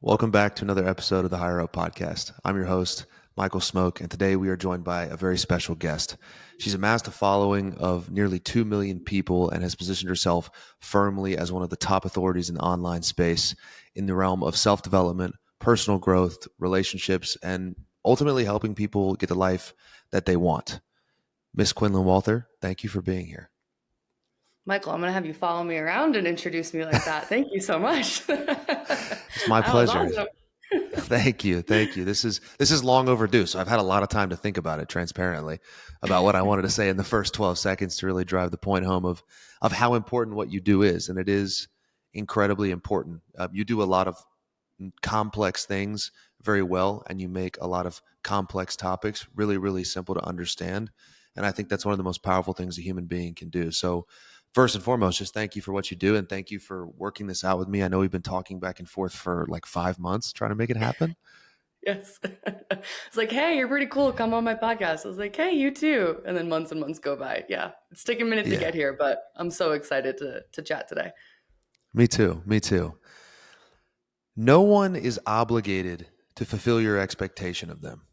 Welcome back to another episode of the HigherUp podcast. I'm your host, Michael Smoke, and today we are joined by a very special guest. She's amassed a following of nearly 2 million people and has positioned herself firmly as one of the top authorities in the online space in the realm of self-development, personal growth, relationships, and ultimately helping people get the life that they want. Miss Quinlan Walther, thank you for being here. Michael, I'm going to have you follow me around and introduce me like that. Thank you so much. It's my That was pleasure. awesome. Thank you. This is long overdue. So I've had a lot of time to think about it transparently about what I wanted to say in the first 12 seconds to really drive the point home of how important what you do is. And it is incredibly important. You do a lot of complex things very well, and you make a lot of complex topics really, really simple to understand. And I think that's one of the most powerful things a human being can do. So first and foremost, just thank you for what you do, and thank you for working this out with me. I know we've been talking back and forth for like 5 months trying to make it happen. Yes. It's like, hey, you're pretty cool. Come on my podcast. I was like, hey, you too. And then months and months go by. Yeah. It's taken a minute to Yeah, get here, but I'm so excited to chat today. me too. Me too. No one is obligated to fulfill your expectation of them.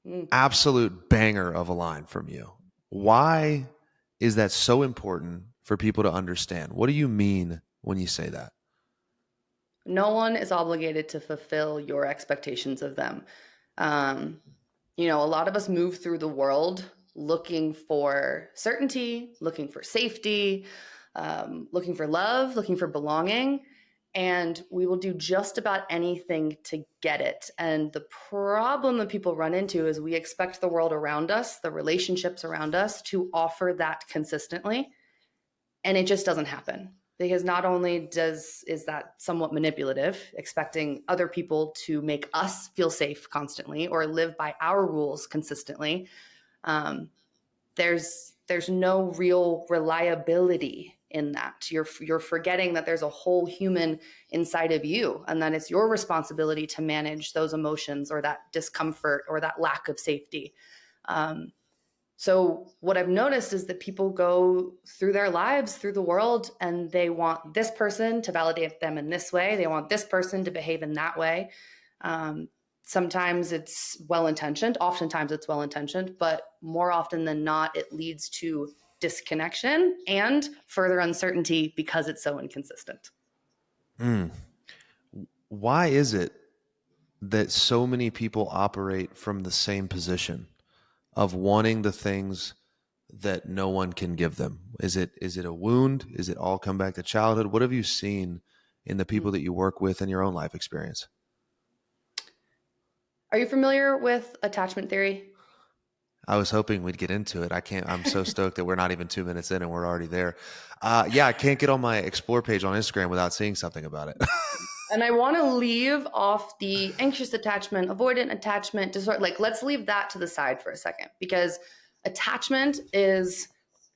Mm. Absolute banger of a line from you. Why is that so important for people to understand? What do you mean when you say that? No one is obligated to fulfill your expectations of them. Um, a lot of us move through the world looking for certainty, looking for safety, looking for love, looking for belonging, and we will do just about anything to get it. And the problem that people run into is we expect the world around us, the relationships around us, to offer that consistently, and it just doesn't happen. Because not only is that somewhat manipulative, expecting other people to make us feel safe constantly or live by our rules consistently, um, there's no real reliability in that. You're forgetting that there's a whole human inside of you, and that it's your responsibility to manage those emotions or that discomfort or that lack of safety. So what I've noticed is that people go through their lives, through the world, and they want this person to validate them in this way. They want this person to behave in that way. Sometimes it's well-intentioned. Oftentimes it's well-intentioned, but more often than not, it leads to disconnection and further uncertainty because it's so inconsistent. Why is it that so many people operate from the same position of wanting the things that no one can give them? Is it a wound? Is it all come back to childhood? What have you seen in the people that you work with in your own life experience? Are you familiar with attachment theory? I was hoping we'd get into it. I'm so stoked that we're not even 2 minutes in and we're already there. Yeah, I can't get on my explore page on Instagram without seeing something about it. And I want to leave off the anxious attachment, avoidant attachment, disorder. Like, let's leave that to the side for a second, because attachment is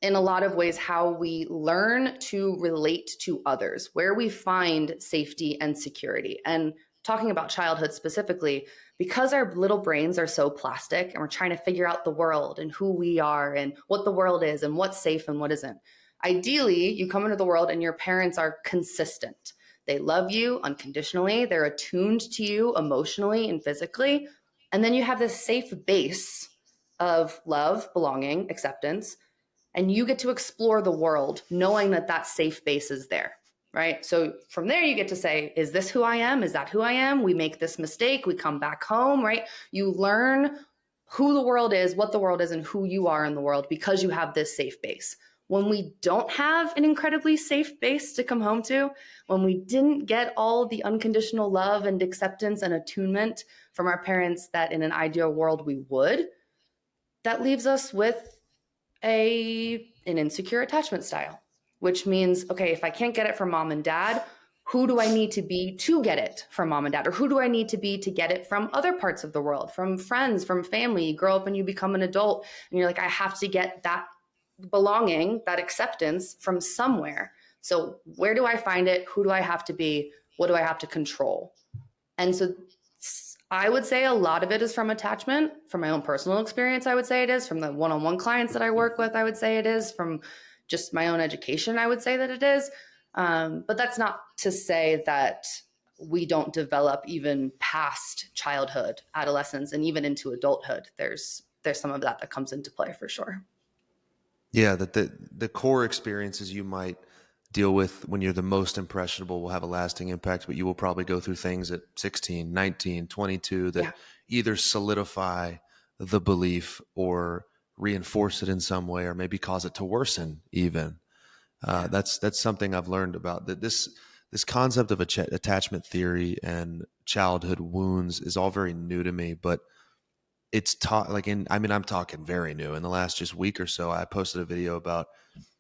in a lot of ways how we learn to relate to others, where we find safety and security. And talking about childhood specifically, because our little brains are so plastic and we're trying to figure out the world and who we are and what the world is and what's safe and what isn't. Ideally, you come into the world and your parents are consistent. They love you unconditionally. They're attuned to you emotionally and physically. And then you have this safe base of love, belonging, acceptance, and you get to explore the world knowing that that safe base is there, right? So from there, you get to say, is this who I am? Is that who I am? We make this mistake. We come back home, right? You learn who the world is, what the world is, and who you are in the world because you have this safe base. When we don't have an incredibly safe base to come home to, when we didn't get all the unconditional love and acceptance and attunement from our parents that in an ideal world we would, that leaves us with an insecure attachment style, which means, okay, if I can't get it from mom and dad, who do I need to be to get it from mom and dad? Or who do I need to be to get it from other parts of the world, from friends, from family? You grow up and you become an adult and you're like, I have to get that belonging, that acceptance from somewhere. So where do I find it? Who do I have to be? What do I have to control? And so I would say a lot of it is from attachment. From my own personal experience, I would say it is. From the one-on-one clients that I work with, I would say it is. From just my own education, I would say that it is. But that's not to say that we don't develop even past childhood, adolescence, and even into adulthood. There's some of that comes into play for sure. Yeah, that the core experiences you might deal with when you're the most impressionable will have a lasting impact, but you will probably go through things at 16, 19, 22 that Yeah. either solidify the belief or reinforce it in some way, or maybe cause it to worsen even. Yeah. That's something I've learned about, that this concept of attachment theory and childhood wounds is all very new to me, but it's taught like I'm talking very new. In the last just week or so, I posted a video about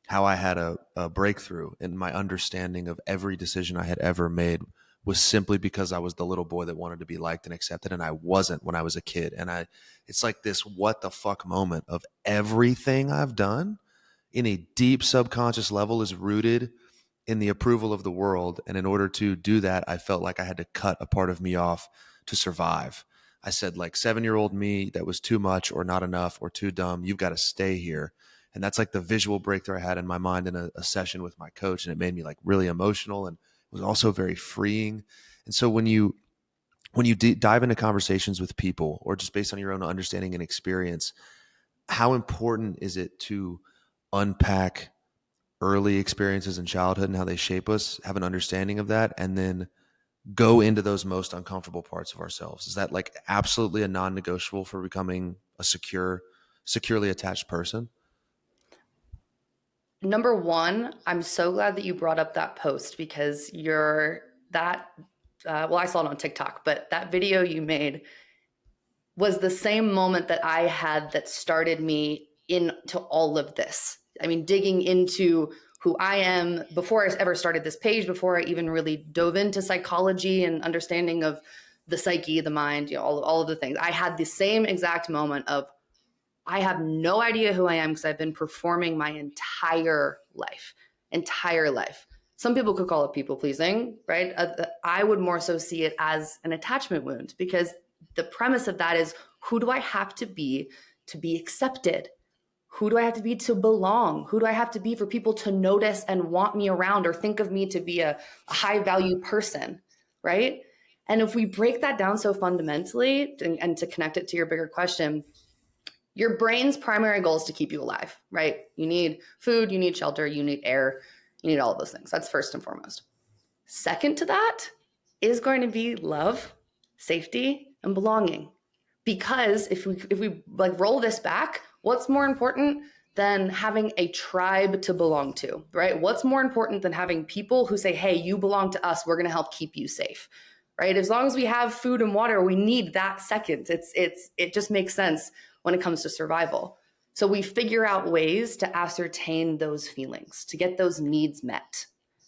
how I had a breakthrough in my understanding of every decision I had ever made was simply because I was the little boy that wanted to be liked and accepted, and I wasn't when I was a kid. And it's like this what the fuck moment of everything I've done in a deep subconscious level is rooted in the approval of the world. And in order to do that, I felt like I had to cut a part of me off to survive. I said, like, 7-year-old me, that was too much or not enough or too dumb. You've got to stay here. And that's like the visual breakthrough I had in my mind in a session with my coach. And it made me like really emotional, and it was also very freeing. And so when you dive into conversations with people, or just based on your own understanding and experience, how important is it to unpack early experiences in childhood and how they shape us, have an understanding of that, and then go into those most uncomfortable parts of ourselves? Is that like absolutely a non-negotiable for becoming a securely attached person? Number one, I'm so glad that you brought up that post, because well, I saw it on TikTok, but that video you made was the same moment that I had that started me into all of this. I mean, digging into who I am before I ever started this page, before I even really dove into psychology and understanding of the psyche, the mind, all of the things. I had the same exact moment of, I have no idea who I am because I've been performing my entire life. Entire life. Some people could call it people pleasing, right? I would more so see it as an attachment wound, because the premise of that is, who do I have to be accepted? Who do I have to be to belong? Who do I have to be for people to notice and want me around, or think of me to be a high value person, right? And if we break that down so fundamentally, and to connect it to your bigger question, your brain's primary goal is to keep you alive, right? You need food, you need shelter, you need air, you need all of those things. That's first and foremost. Second to that is going to be love, safety, and belonging. Because if we like roll this back, what's more important than having a tribe to belong to, right? What's more important than having people who say, "Hey, you belong to us. We're going to help keep you safe." Right? As long as we have food and water, we need that second. It just makes sense when it comes to survival. So we figure out ways to ascertain those feelings, to get those needs met.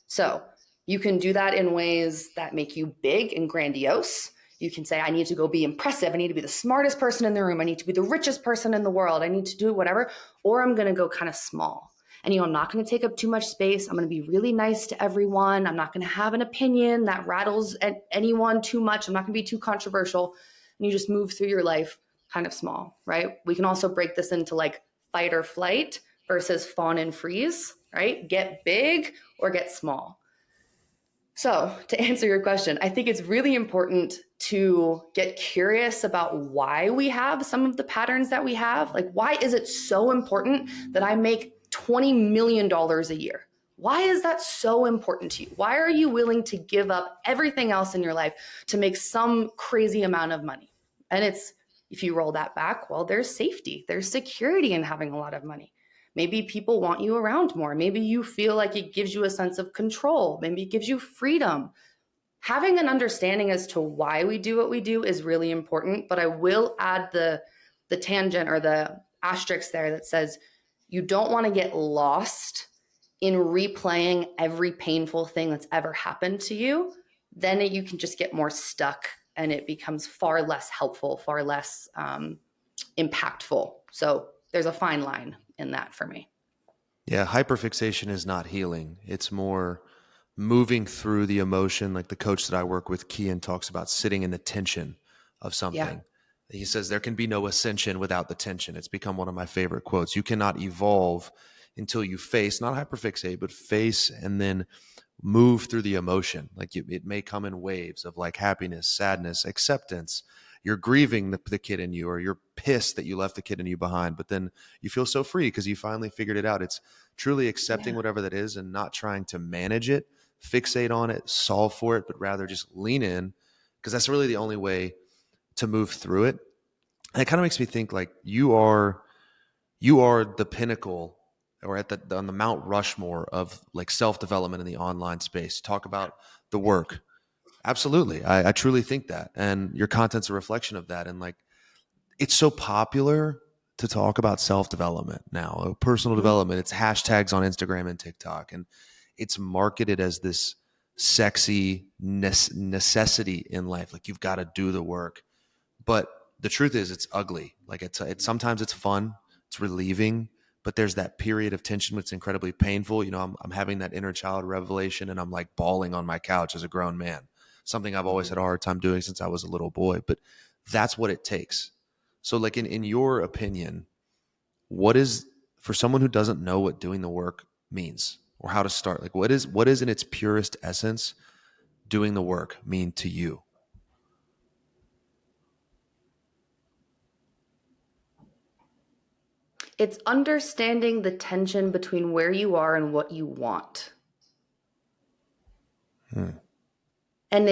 So you can do that in ways that make you big and grandiose. You can say, I need to go be impressive. I need to be the smartest person in the room. I need to be the richest person in the world. I need to do whatever. Or I'm going to go kind of small. And, I'm not going to take up too much space. I'm going to be really nice to everyone. I'm not going to have an opinion that rattles at anyone too much. I'm not going to be too controversial. And you just move through your life kind of small, right? We can also break this into like fight or flight versus fawn and freeze, right? Get big or get small. So to answer your question, I think it's really important to get curious about why we have some of the patterns that we have. Like, why is it so important that I make $20 million a year? Why is that so important to you? Why are you willing to give up everything else in your life to make some crazy amount of money? And if you roll that back, well, there's safety, there's security in having a lot of money. Maybe people want you around more. Maybe you feel like it gives you a sense of control. Maybe it gives you freedom. Having an understanding as to why we do what we do is really important. But I will add the tangent or the asterisk there that says you don't want to get lost in replaying every painful thing that's ever happened to you. Then you can just get more stuck, and it becomes far less helpful, far less impactful. So there's a fine line in that for me. Yeah, hyperfixation is not healing. It's more moving through the emotion. Like the coach that I work with, Kian, talks about sitting in the tension of Yeah. something. He says there can be no ascension without the tension. It's become one of my favorite quotes. You cannot evolve until you face, not hyperfixate, but face and then move through the emotion. Like it may come in waves of like happiness, sadness, acceptance. You're grieving the kid in you, or you're pissed that you left the kid in you behind, but then you feel so free because you finally figured it out. It's truly accepting Yeah. whatever that is and not trying to manage it, fixate on it, solve for it, but rather just lean in, because that's really the only way to move through it. And it kind of makes me think like you are the pinnacle, or at the on the Mount Rushmore of like self-development in the online space. Talk about the work. Absolutely. I truly think that. And your content's a reflection of that. And like it's so popular to talk about self-development now, personal Mhm. development. It's hashtags on Instagram and TikTok. And it's marketed as this sexy necessity in life. Like you've got to do the work. But the truth is, it's ugly. Like it's sometimes it's fun, it's relieving, but there's that period of tension which is incredibly painful. You know, I'm having that inner child revelation, and I'm like bawling on my couch as a grown man. Something I've always Mhm. had a hard time doing since I was a little boy. But that's what it takes. So, like in your opinion, what is, for someone who doesn't know what doing the work means or how to start? Like what is in its purest essence doing the work mean to you? It's understanding the tension between where you are and what you want. Hmm. And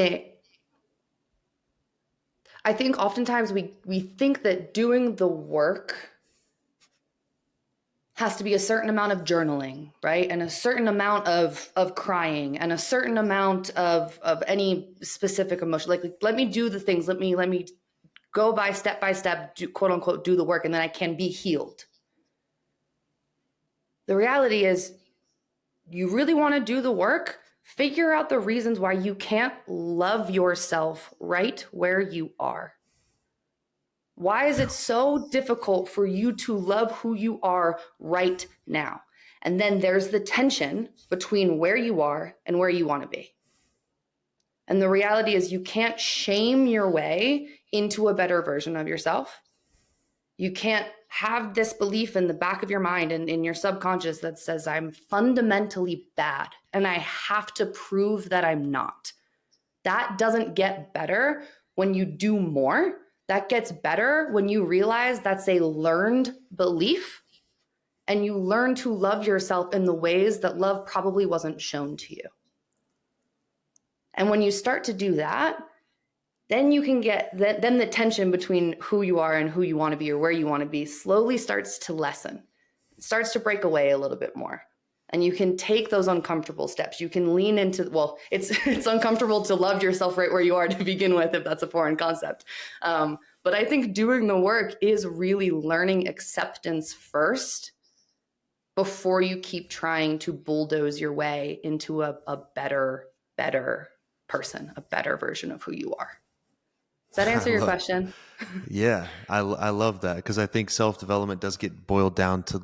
I think oftentimes we think that doing the work has to be a certain amount of journaling, right? And a certain amount of crying and a certain amount of any specific emotion. Like let me do the things, let me go by step, do, quote unquote, do the work, and then I can be healed. The reality is, you really want to do the work, figure out the reasons why you can't love yourself right where you are. Why is it so difficult for you to love who you are right now? And then there's the tension between where you are and where you want to be. And the reality is, you can't shame your way into a better version of yourself. You can't have this belief in the back of your mind and in your subconscious that says, I'm fundamentally bad and I have to prove that I'm not. That doesn't get better when you do more. That gets better when you realize that's a learned belief and you learn to love yourself in the ways that love probably wasn't shown to you. And when you start to do that, then you can get then the tension between who you are and who you want to be or where you want to be slowly starts to lessen. It starts to break away a little bit more. And you can take those uncomfortable steps. You can lean into, well, it's uncomfortable to love yourself right where you are to begin with, if that's a foreign concept. But I think doing the work is really learning acceptance first before you keep trying to bulldoze your way into a better person, a better version of who you are. Does that I answer your love question? Yeah, I love that, because I think self development does get boiled down to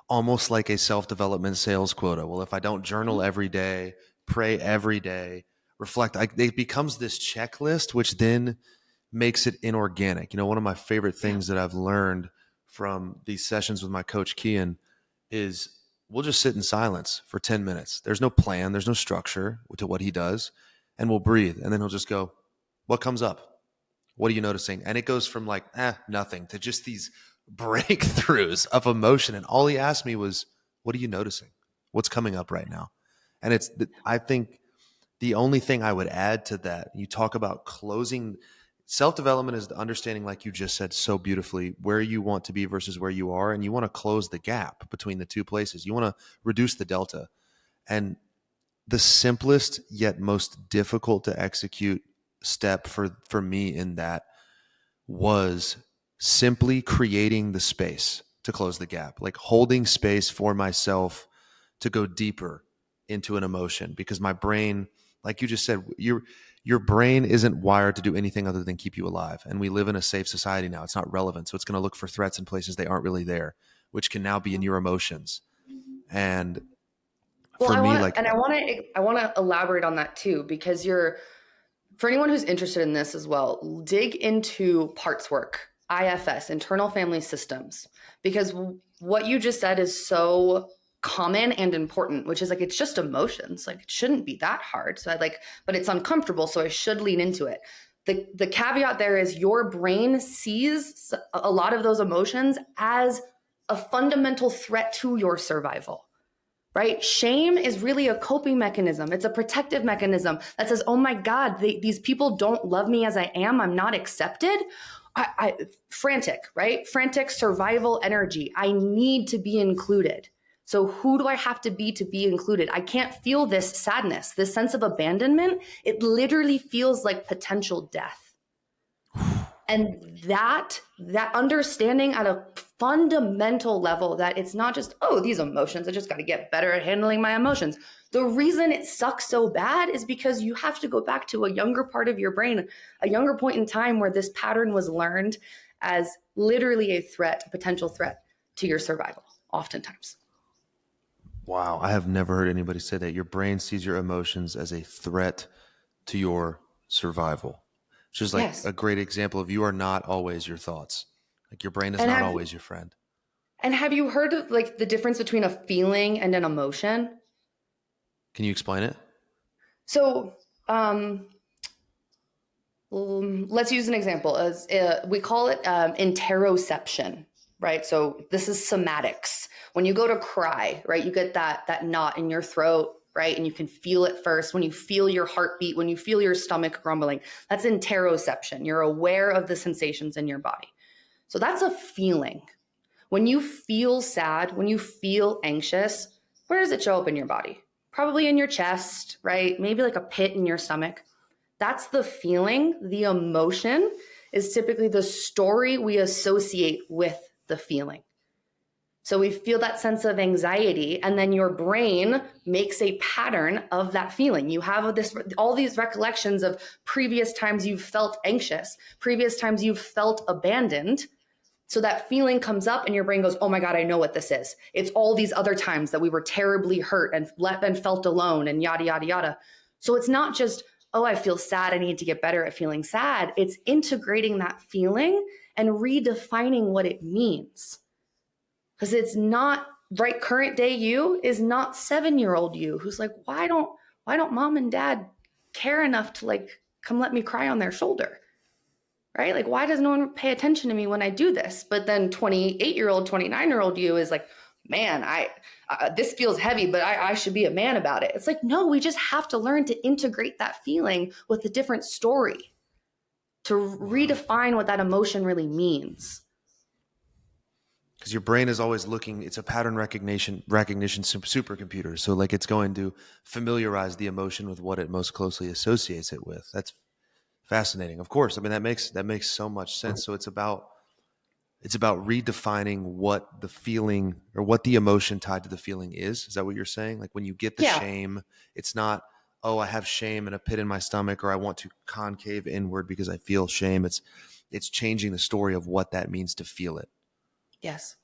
almost like a self development sales quota. Well, if I don't journal every day, pray every day, reflect, it becomes this checklist, which then makes it inorganic. You know, one of my favorite Yeah. things that I've learned from these sessions with my coach Kian is we'll just sit in silence for 10 minutes. There's no plan, there's no structure to what he does, and we'll breathe. And then he'll just go, what comes up? What are you noticing? And it goes from like, nothing, to just these breakthroughs of emotion. And all he asked me was, what are you noticing? What's coming up right now? And I think the only thing I would add to that, you talk about closing self development, is the understanding, like you just said so beautifully, where you want to be versus where you are. And you want to close the gap between the two places. You want to reduce the delta. And the simplest yet most difficult to execute step for me in that was simply creating the space to close the gap, like holding space for myself to go deeper into an emotion, because my brain, like you just said, your brain isn't wired to do anything other than keep you alive. And we live in a safe society now. It's not relevant. So it's going to look for threats in places they aren't really there, which can now be in your emotions. And Well, for I me, want to, like, and I want to elaborate on that too, because for anyone who's interested in this as well, dig into parts work, IFS, internal family systems, because what you just said is so common and important, which is like, it's just emotions. Like, it shouldn't be that hard. So but it's uncomfortable. So I should lean into it. The caveat there is your brain sees a lot of those emotions as a fundamental threat to your survival, right? Shame is really a coping mechanism. It's a protective mechanism that says, oh my God, these people don't love me as I am. I'm not accepted. Frantic, right? Frantic survival energy. I need to be included. So who do I have to be included? I can't feel this sadness, this sense of abandonment. It literally feels like potential death. And that understanding at a fundamental level, that it's not just, oh, these emotions, I just got to get better at handling my emotions. The reason it sucks so bad is because you have to go back to a younger part of your brain, a younger point in time where this pattern was learned as literally a potential threat to your survival, oftentimes. Wow. I have never heard anybody say that. Your brain sees your emotions as a threat to your survival. It's just like Yes. a great example of you are not always your thoughts. Like, your brain is And not have, always your friend. and have you heard of like the difference between a feeling and an emotion? Can you explain it? So, let's use an example. As we call it interoception, right? So this is somatics. When you go to cry, right, you get that knot in your throat, right, and you can feel it first. When you feel your heartbeat, when you feel your stomach grumbling, that's interoception. You're aware of the sensations in your body. So that's a feeling. When you feel sad, when you feel anxious, where does it show up in your body? Probably in your chest, right? Maybe like a pit in your stomach. That's the feeling. The emotion is typically the story we associate with the feeling. So we feel that sense of anxiety, and then your brain makes a pattern of that feeling. You have all these recollections of previous times you've felt anxious, previous times you've felt abandoned. So that feeling comes up and your brain goes, oh my God, I know what this is. It's all these other times that we were terribly hurt and felt alone and yada, yada, yada. So it's not just, oh, I feel sad, I need to get better at feeling sad. It's integrating that feeling and redefining what it means. Because it's not, right, current day you is not 7-year-old you who's like, why don't mom and dad care enough to like come let me cry on their shoulder? Right? Like, why does no one pay attention to me when I do this? But then 28-year-old, 29-year-old you is like, man, this feels heavy, but I should be a man about it. It's like, no, we just have to learn to integrate that feeling with a different story to redefine what that emotion really means. Because your brain is always looking, it's a pattern recognition supercomputer. So like, it's going to familiarize the emotion with what it most closely associates it with. That's fascinating. Of course. I mean, that makes so much sense. So it's about redefining what the feeling or what the emotion tied to the feeling is. Is that what you're saying? Like, when you get the shame, it's not, oh, I have shame and a pit in my stomach, or I want to concave inward because I feel shame. It's changing the story of what that means to feel it. Yes.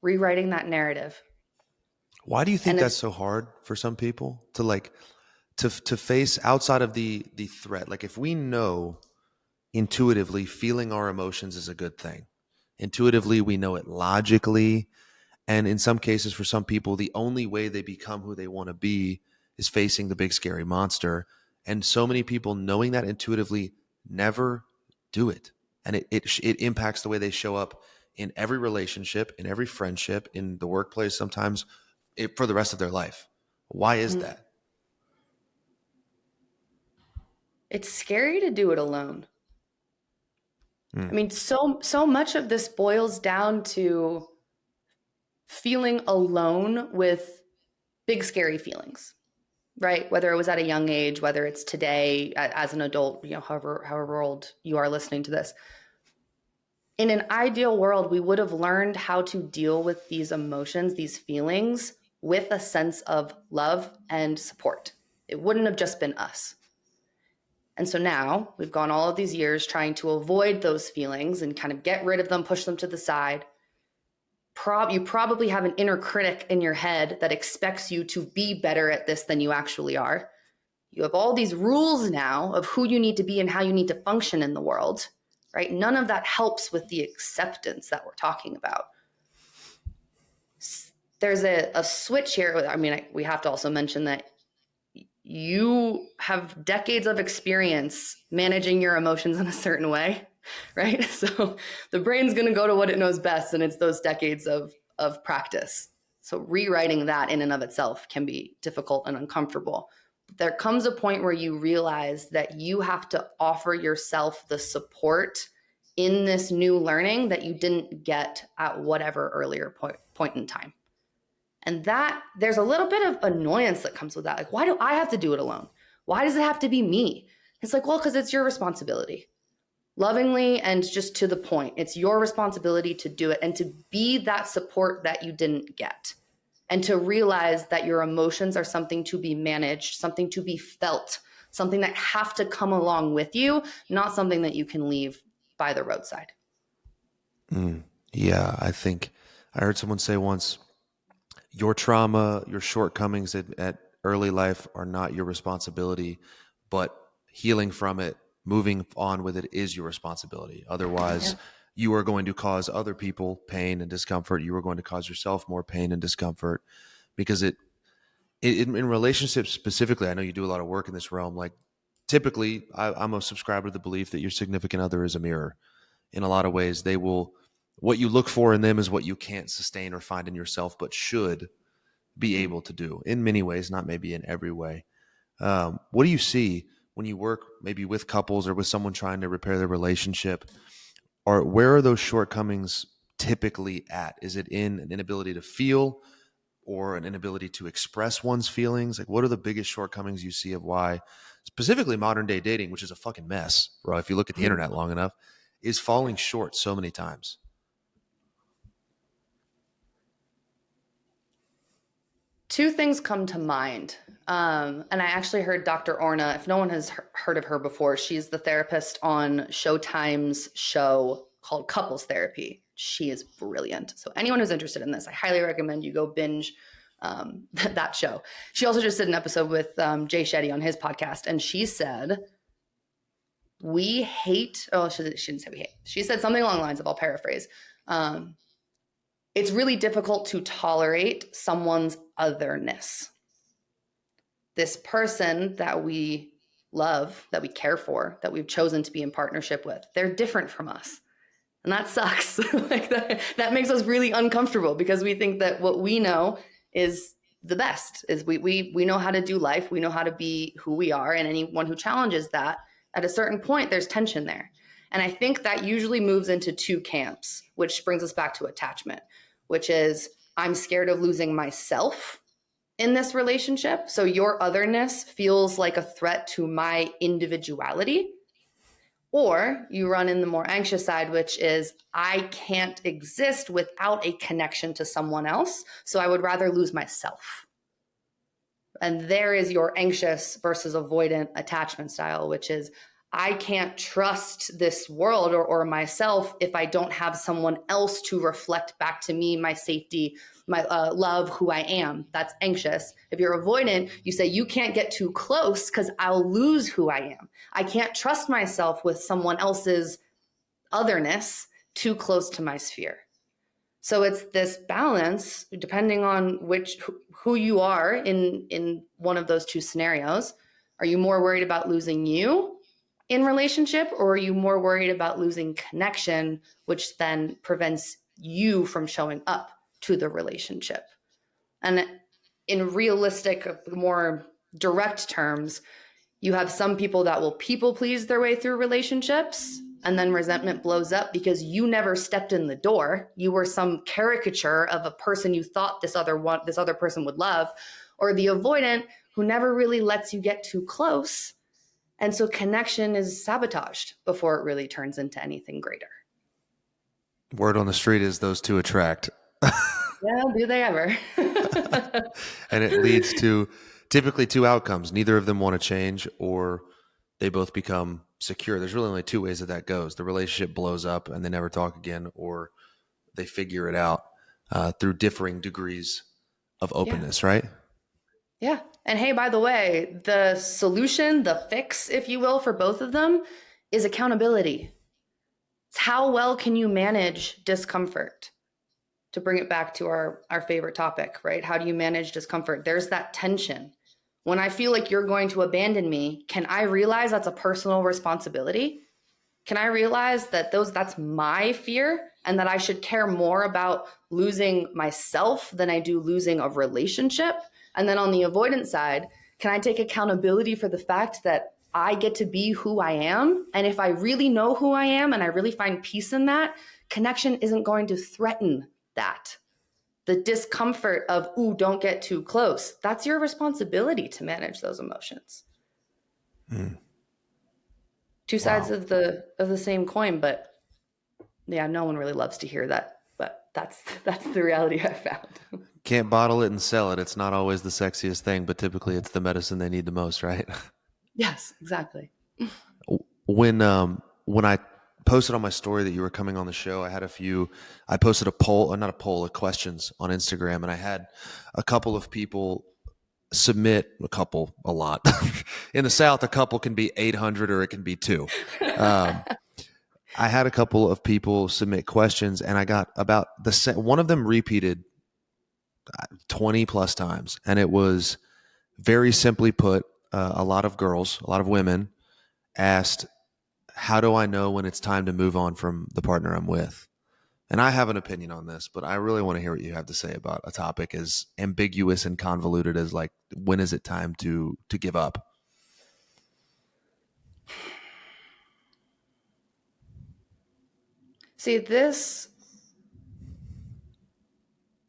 Rewriting that narrative. Why do you think that's so hard for some people to like, to face outside of the threat? Like, if we know intuitively feeling our emotions is a good thing, intuitively we know it logically, and in some cases for some people the only way they become who they want to be is facing the big scary monster, and so many people knowing that intuitively never do it, and it impacts the way they show up in every relationship, in every friendship, in the workplace, sometimes for the rest of their life. Why is that? It's scary to do it alone. I mean, so much of this boils down to feeling alone with big, scary feelings, right? Whether it was at a young age, whether it's today as an adult, however old you are listening to this. In an ideal world, we would have learned how to deal with these emotions, these feelings, with a sense of love and support. It wouldn't have just been us. And so now we've gone all of these years trying to avoid those feelings and kind of get rid of them, push them to the side. You probably have an inner critic in your head that expects you to be better at this than you actually are. You have all these rules now of who you need to be and how you need to function in the world, right? None of that helps with the acceptance that we're talking about. there's a switch here. I mean, we have to also mention that you have decades of experience managing your emotions in a certain way, right? So the brain's going to go to what it knows best, and it's those decades of practice. So rewriting that in and of itself can be difficult and uncomfortable. There comes a point where you realize that you have to offer yourself the support in this new learning that you didn't get at whatever earlier point in time. And that there's a little bit of annoyance that comes with that. Like, why do I have to do it alone? Why does it have to be me? It's like, well, because it's your responsibility. Lovingly and just to the point, it's your responsibility to do it and to be that support that you didn't get. And to realize that your emotions are something to be managed, something to be felt, something that have to come along with you, not something that you can leave by the roadside. Yeah, I think I heard someone say once, your trauma, your shortcomings at early life are not your responsibility, but healing from it, moving on with it is your responsibility. Otherwise, you are going to cause other people pain and discomfort. You are going to cause yourself more pain and discomfort because in relationships specifically, I know you do a lot of work in this realm. Like typically, I'm a subscriber to the belief that your significant other is a mirror. In a lot of ways, they will, what you look for in them is what you can't sustain or find in yourself, but should be able to do in many ways, not maybe in every way. What do you see when you work maybe with couples or with someone trying to repair their relationship? Or where are those shortcomings typically at? Is it in an inability to feel or an inability to express one's feelings? Like, what are the biggest shortcomings you see of why, specifically modern day dating, which is a fucking mess, bro, if you look at the internet long enough, is falling short so many times? Two things come to mind. And I actually heard Dr. Orna, if no one has heard of her before, she's the therapist on Showtime's show called Couples Therapy. She is brilliant. So anyone who's interested in this, I highly recommend you go binge that show. She also just did an episode with Jay Shetty on his podcast. And she said, we hate, she didn't say we hate. She said something along the lines of, I'll paraphrase, it's really difficult to tolerate someone's otherness. This person that we love, that we care for, that we've chosen to be in partnership with, they're different from us. And that sucks. Like that makes us really uncomfortable because we think that what we know is the best, is we know how to do life. We know how to be who we are. And anyone who challenges that, at a certain point, there's tension there. And I think that usually moves into two camps, which brings us back to attachment, which is I'm scared of losing myself in this relationship. So your otherness feels like a threat to my individuality. Or you run in the more anxious side, which is I can't exist without a connection to someone else. So I would rather lose myself. And there is your anxious versus avoidant attachment style, which is I can't trust this world or myself if I don't have someone else to reflect back to me my safety, my love, who I am. That's anxious. If you're avoidant, you say you can't get too close because I'll lose who I am. I can't trust myself with someone else's otherness too close to my sphere. So it's this balance, depending on who you are in one of those two scenarios. Are you more worried about losing you in relationship, or are you more worried about losing connection, which then prevents you from showing up to the relationship? And in realistic, more direct terms, you have some people that will people please their way through relationships, and then resentment blows up because you never stepped in the door. You were some caricature of a person you thought this other person would love, or the avoidant who never really lets you get too close. And so connection is sabotaged before it really turns into anything greater. Word on the street is those two attract. Yeah, do they ever? And it leads to typically two outcomes. Neither of them want to change, or they both become secure. There's really only two ways that goes. The relationship blows up and they never talk again, or they figure it out through differing degrees of openness, right? Yeah. And hey, by the way, the solution, the fix, if you will, for both of them is accountability. It's how well can you manage discomfort? to bring it back to our favorite topic, right? How do you manage discomfort? There's that tension. When I feel like you're going to abandon me, can I realize that's a personal responsibility? Can I realize that that's my fear and that I should care more about losing myself than I do losing a relationship? And then on the avoidance side, can I take accountability for the fact that I get to be who I am? And if I really know who I am and I really find peace in that, connection isn't going to threaten that. The discomfort of, ooh, don't get too close. That's your responsibility to manage those emotions. Two sides Wow. of the same coin, but yeah, no one really loves to hear that, but that's the reality I found. Can't bottle it and sell it. It's not always the sexiest thing, but typically it's the medicine they need the most, right? Yes, exactly. When I posted on my story that you were coming on the show, I posted a poll, or not a poll, of questions on Instagram, and I had a couple of people submit a lot. In the South, a couple can be 800 or it can be two. Um, I had a couple of people submit questions, and I got about one of them repeated 20 plus times. And it was very simply put, a lot of girls, a lot of women asked, how do I know when it's time to move on from the partner I'm with? And I have an opinion on this, but I really want to hear what you have to say about a topic as ambiguous and convoluted as, like, when is it time to give up? See, this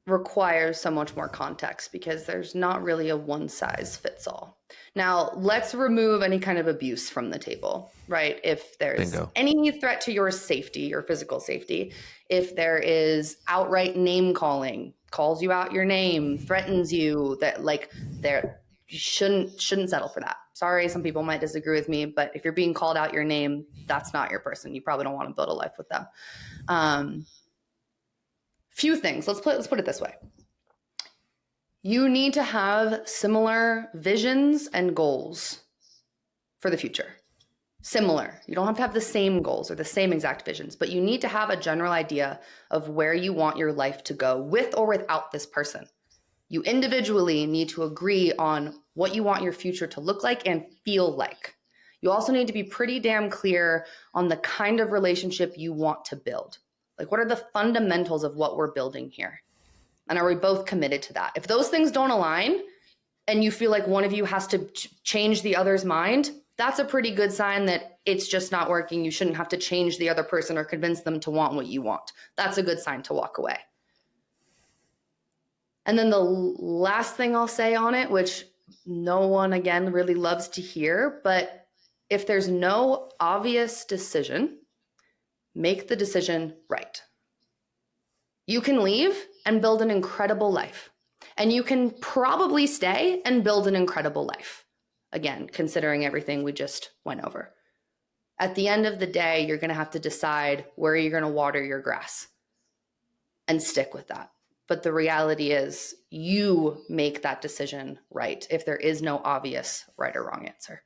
requires so much more context because there's not really a one size fits all. Now, let's remove any kind of abuse from the table, right? If there's Bingo. any threat to your safety, your physical safety, if there is outright name calling, calls you out your name, threatens you, that like there you shouldn't settle for that. Sorry, some people might disagree with me, but if you're being called out your name, that's not your person. You probably don't want to build a life with them. Few things. Let's put it this way. You need to have similar visions and goals for the future. Similar. You don't have to have the same goals or the same exact visions, but you need to have a general idea of where you want your life to go with or without this person. You individually need to agree on what you want your future to look like and feel like. You also need to be pretty damn clear on the kind of relationship you want to build. Like, what are the fundamentals of what we're building here? And are we both committed to that? If those things don't align and you feel like one of you has to change the other's mind, that's a pretty good sign that it's just not working. You shouldn't have to change the other person or convince them to want what you want. That's a good sign to walk away. And then the last thing I'll say on it, which no one, again, really loves to hear, but if there's no obvious decision, make the decision right. You can leave and build an incredible life. And you can probably stay and build an incredible life. Again, considering everything we just went over. At the end of the day, you're going to have to decide where you're going to water your grass and stick with that. But the reality is you make that decision right if there is no obvious right or wrong answer.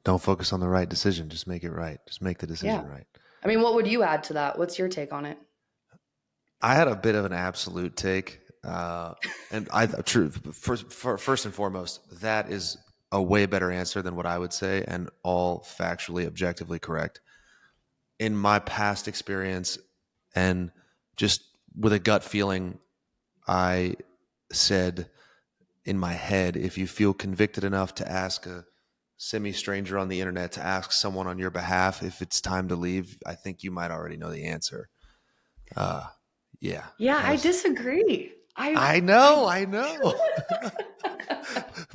Don't focus on the right decision. Just make it right. Just make the decision right. I mean, what would you add to that? What's your take on it? I had a bit of an absolute take. And first and foremost, that is a way better answer than what I would say, and all factually, objectively correct. In my past experience, and just with a gut feeling, I said in my head, if you feel convicted enough to ask a semi-stranger on the internet, to ask someone on your behalf if it's time to leave, I think you might already know the answer. Yeah. I disagree. I know.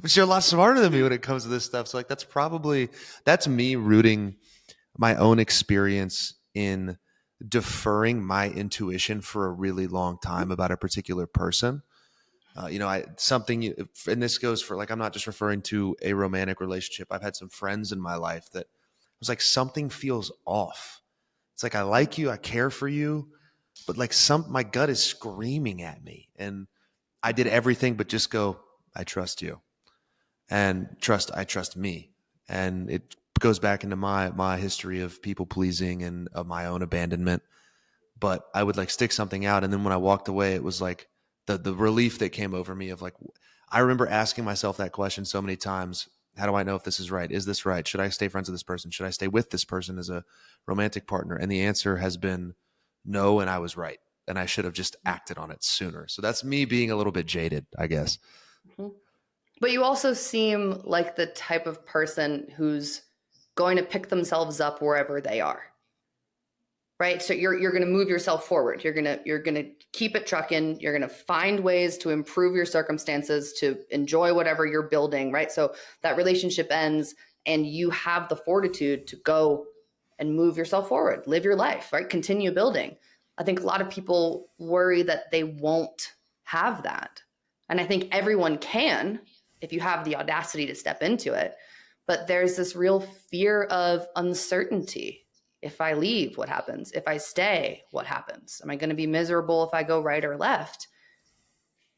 But you're a lot smarter than me when it comes to this stuff. So, like, that's me rooting my own experience in deferring my intuition for a really long time about a particular person. And this goes for, like, I'm not just referring to a romantic relationship. I've had some friends in my life that was like, something feels off. It's like, I like you, I care for you, but like my gut is screaming at me. And I did everything but just go, I trust you, and I trust me. And it goes back into my history of people pleasing and of my own abandonment. but I would like stick something out. And then when I walked away, it was like the relief that came over me of like, I remember asking myself that question so many times. How do I know if this is right? Is this right? Should I stay friends with this person? Should I stay with this person as a romantic partner? And the answer has been no. And I was right. And I should have just acted on it sooner. So that's me being a little bit jaded, I guess. Mhm. But you also seem like the type of person who's going to pick themselves up wherever they are. Right? So you're going to move yourself forward. You're going to keep it trucking. You're going to find ways to improve your circumstances, to enjoy whatever you're building, right? So that relationship ends and you have the fortitude to go and move yourself forward, live your life, right? Continue building. I think a lot of people worry that they won't have that. And I think everyone can if you have the audacity to step into it. But there's this real fear of uncertainty. If I leave, what happens? If I stay, what happens? Am I going to be miserable if I go right or left?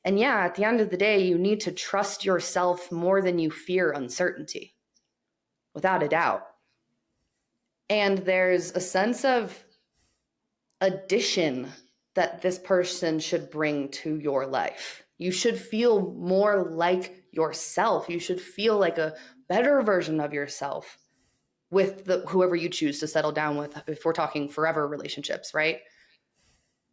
And yeah, at the end of the day, you need to trust yourself more than you fear uncertainty, without a doubt. And there's a sense of addition that this person should bring to your life. You should feel more like yourself. You should feel like a better version of yourself with whoever you choose to settle down with, if we're talking forever relationships, right?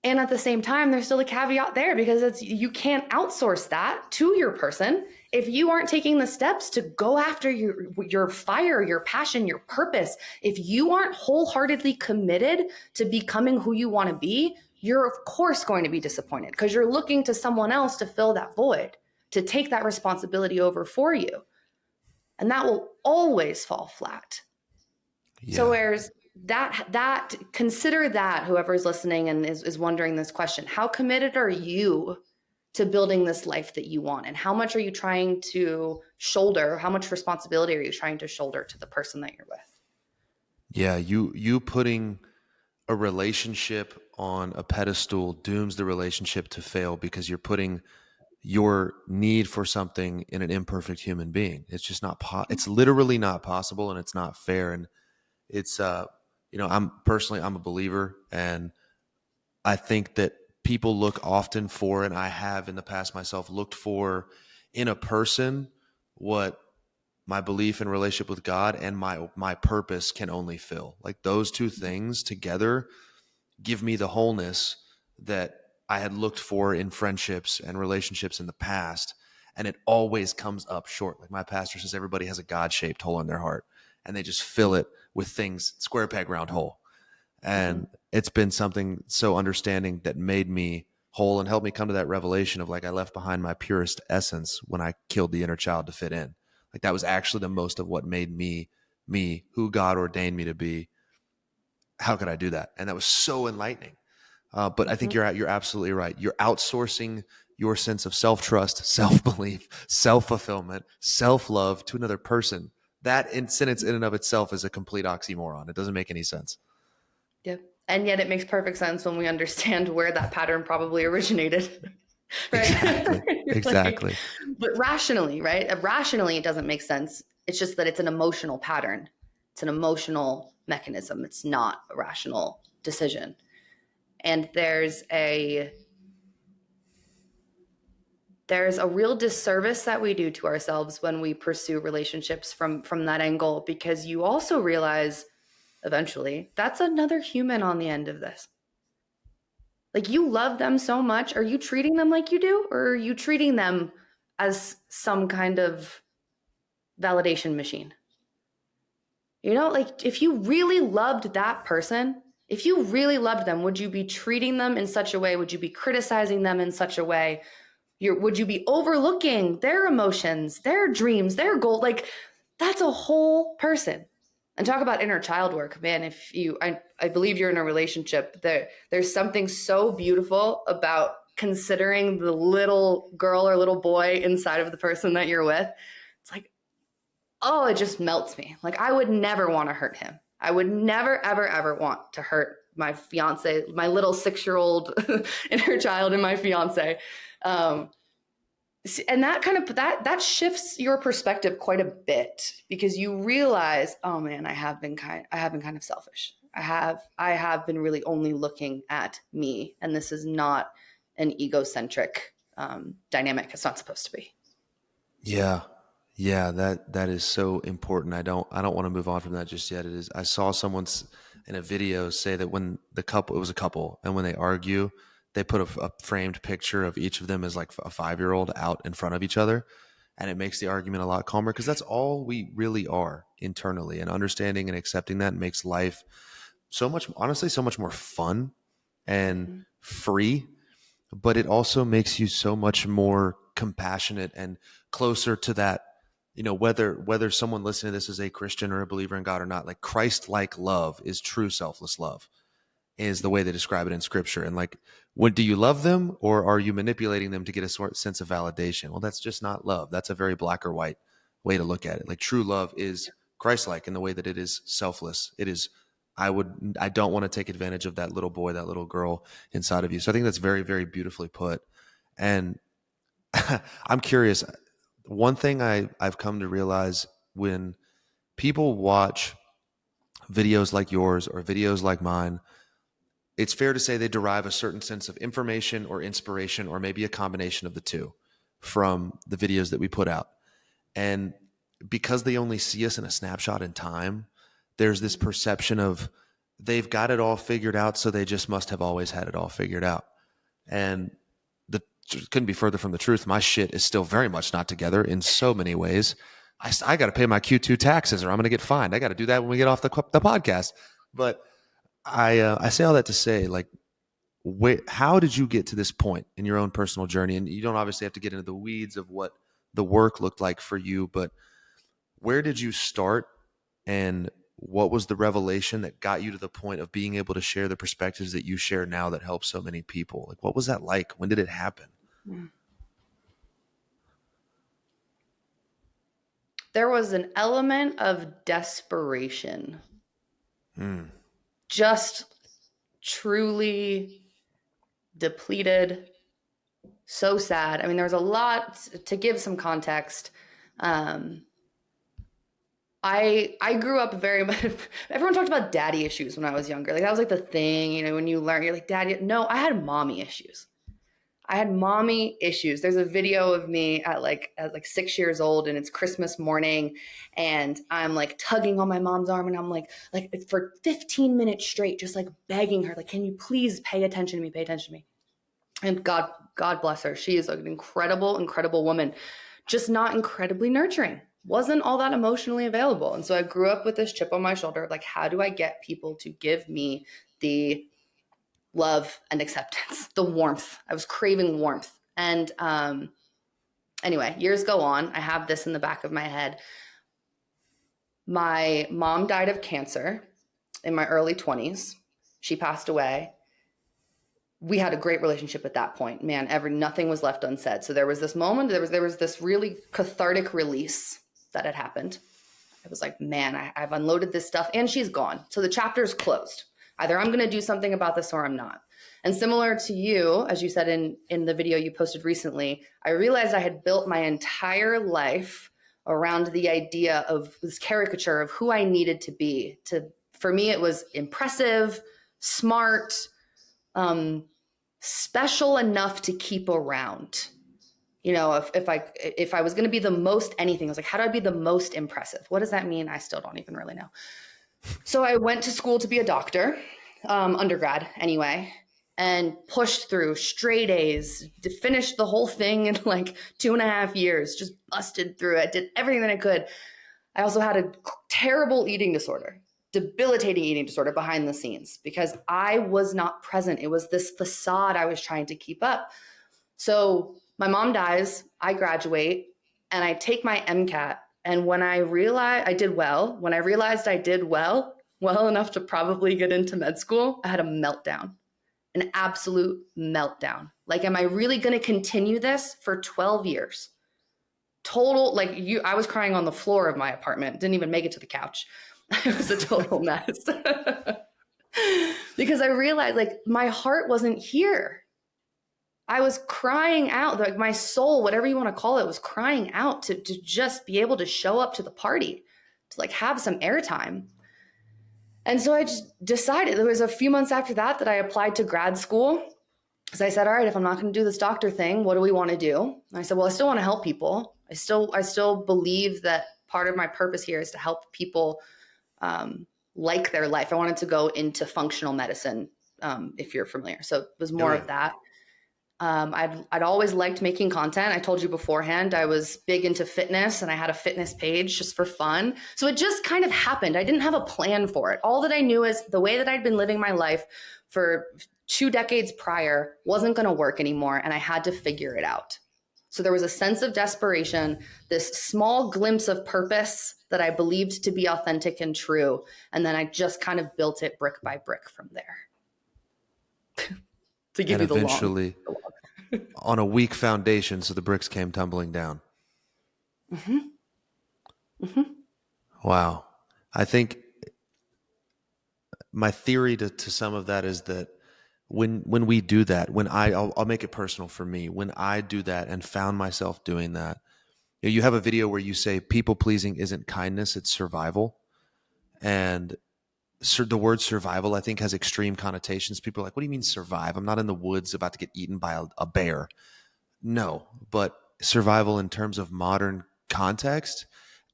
And at the same time, there's still a caveat there, because you can't outsource that to your person if you aren't taking the steps to go after your fire, your passion, your purpose. If you aren't wholeheartedly committed to becoming who you want to be, you're of course going to be disappointed, because you're looking to someone else to fill that void, to take that responsibility over for you. And that will always fall flat. Yeah. So where's that consider that, whoever's listening and is wondering this question, how committed are you to building this life that you want? And how much are you trying to shoulder? How much responsibility are you trying to shoulder to the person that you're with? Yeah. You putting a relationship on a pedestal dooms the relationship to fail, because you're putting your need for something in an imperfect human being. It's just not it's literally not possible, and it's not fair. And it's I'm a believer, and I think that people look often for, and I have in the past myself looked for in a person, what my belief and relationship with God and my purpose can only fill. Like those two things together give me the wholeness that I had looked for in friendships and relationships in the past. And it always comes up short. Like my pastor says, everybody has a God-shaped hole in their heart, and they just fill it with things, square peg, round hole. And it's been something so understanding that made me whole and helped me come to that revelation of like, I left behind my purest essence when I killed the inner child to fit in. Like that was actually the most of what made me, who God ordained me to be. How could I do that? And that was so enlightening. But I think you're absolutely right. You're outsourcing your sense of self-trust, self-belief, self-fulfillment, self-love to another person. That sentence in and of itself is a complete oxymoron. It doesn't make any sense. Yeah. And yet it makes perfect sense when we understand where that pattern probably originated. Right? Exactly. Exactly. But rationally, right? Rationally, it doesn't make sense. It's just that it's an emotional pattern. It's an emotional mechanism. It's not a rational decision. And there's a real disservice that we do to ourselves when we pursue relationships from that angle, because you also realize eventually that's another human on the end of this. Like, you love them so much. Are you treating them like you do, or are you treating them as some kind of validation machine? You know, like if you really loved that person, if you really loved them, would you be treating them in such a way? Would you be criticizing them in such a way? Would you be overlooking their emotions, their dreams, their goal? Like, that's a whole person. And talk about inner child work, man. If I believe you're in a relationship, there's something so beautiful about considering the little girl or little boy inside of the person that you're with. It's like, oh, it just melts me. Like, I would never want to hurt him. I would never, ever, ever want to hurt my fiance, my little 6-year-old inner child and my fiance. And that kind of that shifts your perspective quite a bit, because you realize, oh man, I have been kind of selfish. I have been really only looking at me, and this is not an egocentric dynamic. It's not supposed to be. Yeah. Yeah, that is so important. I don't want to move on from that just yet. It is. I saw someone in a video say that when it was a couple, and when they argue, they put a framed picture of each of them as like a 5-year-old out in front of each other, and it makes the argument a lot calmer, because that's all we really are internally, and understanding and accepting that makes life so much, honestly, so much more fun and Mm-hmm. free, but it also makes you so much more compassionate and closer to that, whether someone listening to this is a Christian or a believer in God or not, like Christ-like love is true selfless love, is the way they describe it in scripture. And like, what, do you love them, or are you manipulating them to get a sort sense of validation? Well, that's just not love. That's a very black or white way to look at it. Like, true love is Christ-like in the way that it is selfless. It is, I don't want to take advantage of that little boy, that little girl inside of you. So I think that's very, very beautifully put. And I'm curious. One thing I've come to realize when people watch videos like yours or videos like mine, it's fair to say they derive a certain sense of information or inspiration, or maybe a combination of the two, from the videos that we put out. And because they only see us in a snapshot in time, there's this perception of they've got it all figured out, so they just must have always had it all figured out. And the couldn't be further from the truth. My shit is still very much not together in so many ways. I got to pay my Q2 taxes, or I'm going to get fined. I got to do that when we get off the podcast. But I say all that to say, like, how did you get to this point in your own personal journey? And you don't obviously have to get into the weeds of what the work looked like for you, but where did you start, and what was the revelation that got you to the point of being able to share the perspectives that you share now that help so many people? Like, what was that like? When did it happen? There was an element of desperation, Hmm. just truly depleted, so sad. I mean, there was a lot to give some context. I grew up very much. Everyone talked about daddy issues when I was younger. Like, that was like the thing, when you learn, you're like, daddy. No, I had mommy issues. I had mommy issues. There's a video of me at like 6 years old, and it's Christmas morning, and I'm like tugging on my mom's arm, and I'm like for 15 minutes straight, just like begging her, like, can you please pay attention to me? Pay attention to me. And God bless her. She is an incredible, incredible woman, just not incredibly nurturing. Wasn't all that emotionally available. And so I grew up with this chip on my shoulder of like, how do I get people to give me the love and acceptance, the warmth? I was craving warmth. And anyway, years go on. I have this in the back of my head. My mom died of cancer in my early 20s. She passed away. We had a great relationship at that point. Man, nothing was left unsaid. So there was this moment, there was this really cathartic release that had happened. I was like, man, I've unloaded this stuff, and she's gone. So the chapter is closed. Either I'm going to do something about this, or I'm not. And similar to you, as you said in the video you posted recently, I realized I had built my entire life around the idea of this caricature of who I needed to be. For me, it was impressive, smart, special enough to keep around. If I was going to be the most anything, I was like, how do I be the most impressive? What does that mean? I still don't even really know. So I went to school to be a doctor, undergrad anyway, and pushed through straight A's, finished the whole thing in like 2.5 years, just busted through it, did everything that I could. I also had a terrible eating disorder, debilitating eating disorder behind the scenes, because I was not present. It was this facade I was trying to keep up. So my mom dies, I graduate, and I take my MCAT. And when I realized I did well, well enough to probably get into med school, I had a meltdown, an absolute meltdown. Like, am I really going to continue this for 12 years? Total, I was crying on the floor of my apartment, didn't even make it to the couch. It was a total mess. Because I realized, like, my heart wasn't here. I was crying out, like my soul, whatever you want to call it, was crying out to just be able to show up to the party, to like have some airtime. And so I just decided, it was a few months after that I applied to grad school. Because I said, all right, if I'm not going to do this doctor thing, what do we want to do? And I said, well, I still want to help people. I still believe that part of my purpose here is to help people like their life. I wanted to go into functional medicine, if you're familiar. So it was more of that. I'd always liked making content. I told you beforehand, I was big into fitness and I had a fitness page just for fun. So it just kind of happened. I didn't have a plan for it. All that I knew is the way that I'd been living my life for 2 decades prior wasn't going to work anymore. And I had to figure it out. So there was a sense of desperation, this small glimpse of purpose that I believed to be authentic and true. And then I just kind of built it brick by brick from there. To give And you the eventually, on a weak foundation, so the bricks came tumbling down. Mm-hmm. Mm-hmm. Wow. I think my theory to some of that is that when we do that, I'll make it personal for me. When I do that and found myself doing that, you have a video where you say people pleasing isn't kindness, it's survival. And the word survival, I think, has extreme connotations. People are like, what do you mean survive? I'm not in the woods about to get eaten by a bear. No, but survival in terms of modern context,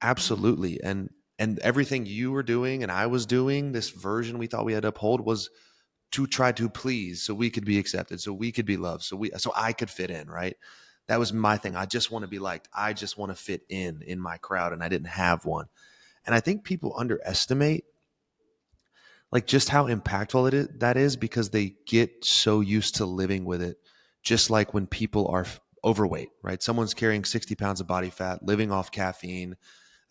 absolutely. And everything you were doing and I was doing, this version we thought we had to uphold, was to try to please so we could be accepted, so we could be loved, so I could fit in, right? That was my thing. I just want to be liked. I just want to fit in my crowd, and I didn't have one. And I think people underestimate like just how impactful that is, because they get so used to living with it. Just like when people are overweight, right? Someone's carrying 60 pounds of body fat, living off caffeine.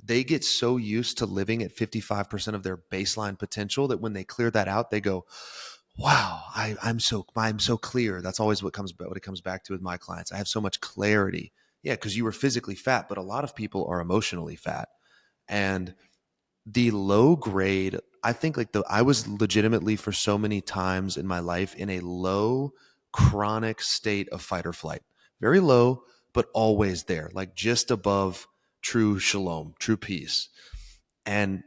They get so used to living at 55% of their baseline potential that when they clear that out, they go, wow, I'm so clear. That's always what it comes back to with my clients. I have so much clarity. Yeah, because you were physically fat, but a lot of people are emotionally fat. And the low grade, I think I was legitimately for so many times in my life in a low chronic state of fight or flight. Very low, but always there, like just above true shalom, true peace. And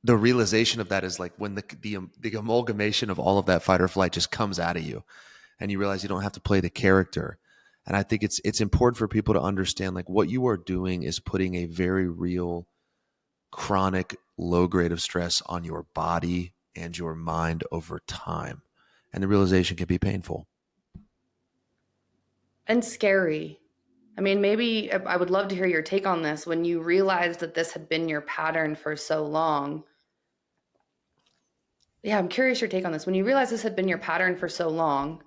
the realization of that is like when the amalgamation of all of that fight or flight just comes out of you, and you realize you don't have to play the character. And I think it's important for people to understand like what you are doing is putting a very real chronic low grade of stress on your body and your mind over time. And the realization can be painful. And scary. I mean, maybe I would love to hear your take on this. When you realized that this had been your pattern for so long. Yeah, I'm curious your take on this. When you realized this had been your pattern for so long,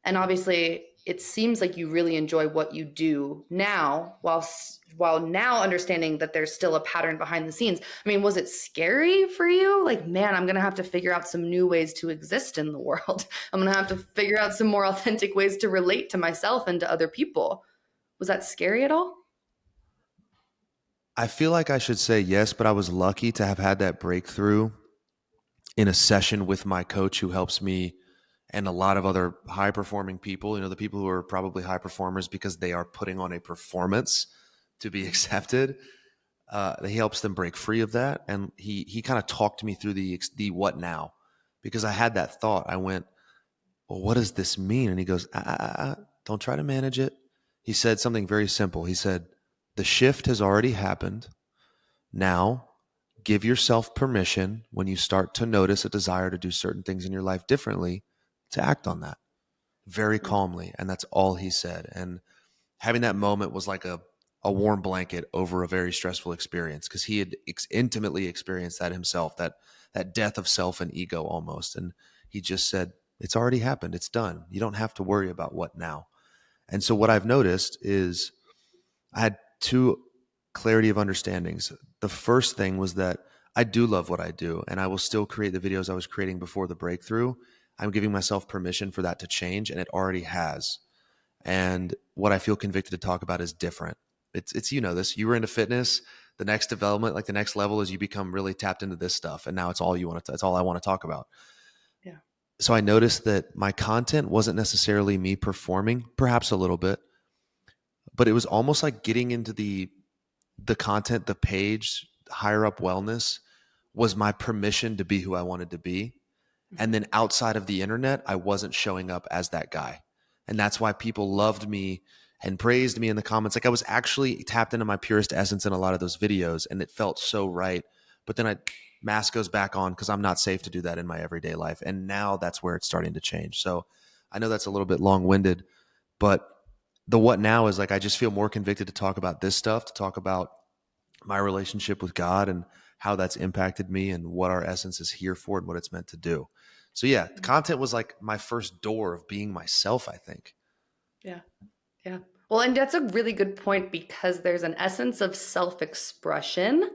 and obviously it seems like you really enjoy what you do now, while now understanding that there's still a pattern behind the scenes. I mean, was it scary for you? Like, man, I'm going to have to figure out some new ways to exist in the world. I'm going to have to figure out some more authentic ways to relate to myself and to other people. Was that scary at all? I feel like I should say yes, but I was lucky to have had that breakthrough in a session with my coach who helps me and a lot of other high performing people, the people who are probably high performers because they are putting on a performance to be accepted. He helps them break free of that. And he kind of talked me through the what now, because I had that thought. I went, well, what does this mean? And he goes, don't try to manage it. He said something very simple. He said, the shift has already happened. Now, give yourself permission when you start to notice a desire to do certain things in your life differently to act on that very calmly. And that's all he said. And having that moment was like a warm blanket over a very stressful experience, because he had intimately experienced that himself, that death of self and ego almost. And he just said, it's already happened. It's done. You don't have to worry about what now. And so what I've noticed is I had two clarity of understandings. The first thing was that I do love what I do, and I will still create the videos I was creating before the breakthrough. I'm giving myself permission for that to change, and it already has. And what I feel convicted to talk about is different. It's this. You were into fitness. The next development, like the next level, is you become really tapped into this stuff, and now it's all you want to. It's all I want to talk about. Yeah. So I noticed that my content wasn't necessarily me performing, perhaps a little bit, but it was almost like getting into the content, the page, higher up wellness was my permission to be who I wanted to be. And then outside of the internet, I wasn't showing up as that guy. And that's why people loved me and praised me in the comments. Like I was actually tapped into my purest essence in a lot of those videos and it felt so right. But then mask goes back on because I'm not safe to do that in my everyday life. And now that's where it's starting to change. So I know that's a little bit long winded, but the what now is like I just feel more convicted to talk about this stuff, to talk about my relationship with God and how that's impacted me and what our essence is here for and what it's meant to do. So yeah, the content was like my first door of being myself, I think. Yeah. Yeah. Well, and that's a really good point because there's an essence of self-expression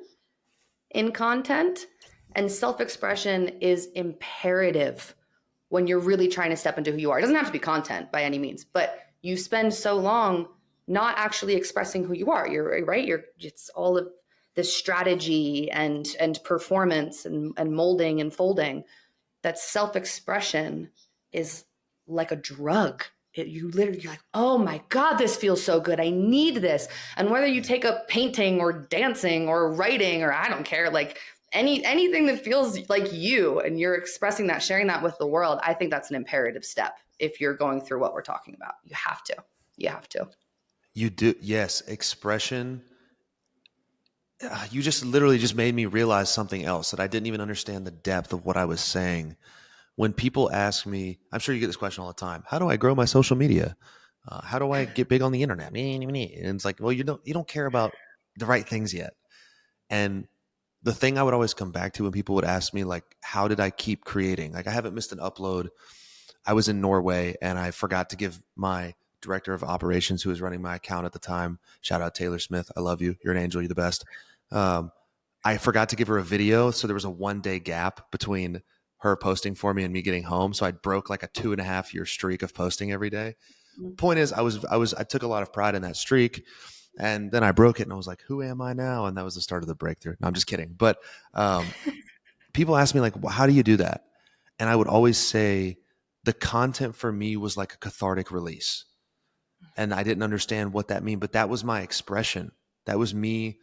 in content, and self-expression is imperative when you're really trying to step into who you are. It doesn't have to be content by any means, but you spend so long not actually expressing who you are. You're right. It's all of this strategy and performance and molding and folding. That self-expression is like a drug. You literally, you're like, oh my God, this feels so good. I need this. And whether you take up painting or dancing or writing or I don't care, like anything that feels like you and you're expressing that, sharing that with the world, I think that's an imperative step if you're going through what we're talking about. You have to. You have to. You do, yes, expression. You just literally just made me realize something else that I didn't even understand the depth of what I was saying. When people ask me, I'm sure you get this question all the time. How do I grow my social media? How do I get big on the internet? And it's like, well, you don't care about the right things yet. And the thing I would always come back to when people would ask me, like, how did I keep creating? Like, I haven't missed an upload. I was in Norway and I forgot to give my director of operations, who was running my account at the time, shout out Taylor Smith. I love you. You're an angel. You're the best. Um, I forgot to give her a video. So there was a 1 day gap between her posting for me and me getting home. So I broke like a 2.5 year streak of posting every day. Point is, I took a lot of pride in that streak. And then I broke it and I was like, who am I now? And that was the start of the breakthrough. No, I'm just kidding. But people ask me, like, well, how do you do that? And I would always say the content for me was like a cathartic release. And I didn't understand what that meant, but that was my expression. That was me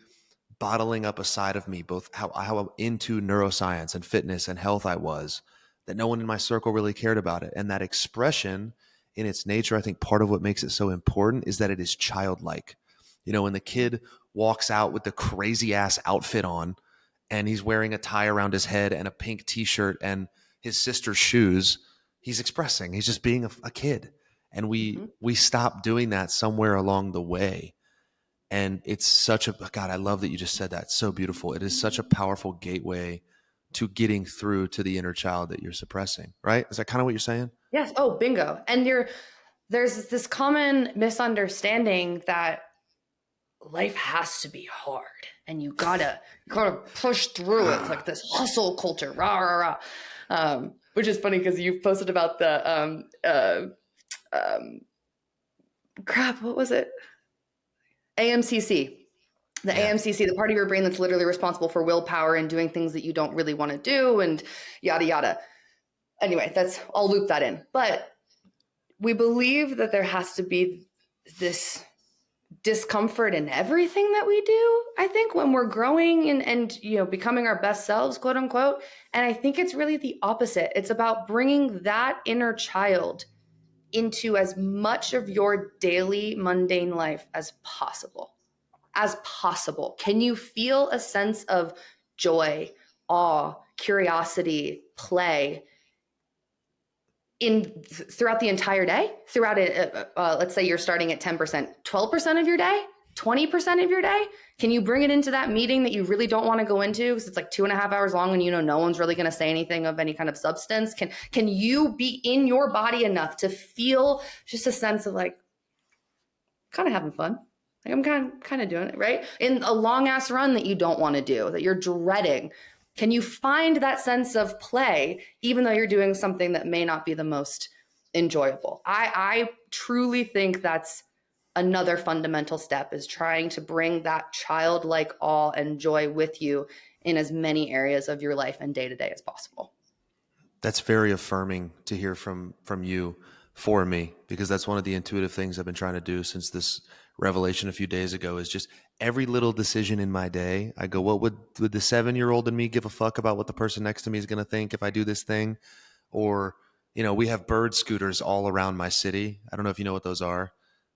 bottling up a side of me, both how into neuroscience and fitness and health I was, that no one in my circle really cared about it. And that expression in its nature, I think part of what makes it so important is that it is childlike. You know, when the kid walks out with the crazy ass outfit on and he's wearing a tie around his head and a pink t-shirt and his sister's shoes, he's expressing, he's just being a kid. And we stopped doing that somewhere along the way. And it's such a, God, I love that you just said that. It's so beautiful. It is such a powerful gateway to getting through to the inner child that you're suppressing, right? Is that kind of what you're saying? Yes. Oh, bingo. And there's this common misunderstanding that life has to be hard and you gotta push through it. It's like this hustle culture, rah, rah, rah. Which is funny because you've posted about the crap, what was it? AMCC. The Yeah. AMCC, the part of your brain that's literally responsible for willpower and doing things that you don't really want to do and yada, yada. Anyway, I'll loop that in. But we believe that there has to be this discomfort in everything that we do, I think, when we're growing and becoming our best selves, quote unquote. And I think it's really the opposite. It's about bringing that inner child into as much of your daily mundane life as possible. Can you feel a sense of joy, awe, curiosity, play throughout the entire day? Throughout it, let's say you're starting at 10%, 12% of your day, 20% of your day. Can you bring it into that meeting that you really don't want to go into because it's like 2.5 hours long and no one's really going to say anything of any kind of substance? Can you be in your body enough to feel just a sense of like kind of having fun? Like I'm kind of doing it, right? In a long ass run that you don't want to do, that you're dreading. Can you find that sense of play, even though you're doing something that may not be the most enjoyable? I truly think that's another fundamental step, is trying to bring that childlike awe and joy with you in as many areas of your life and day to day as possible. That's very affirming to hear from you for me, because that's one of the intuitive things I've been trying to do since this revelation a few days ago is just every little decision in my day. I go, what would the 7-year-old in me give a fuck about what the person next to me is going to think if I do this thing? Or, we have bird scooters all around my city. I don't know if you know what those are.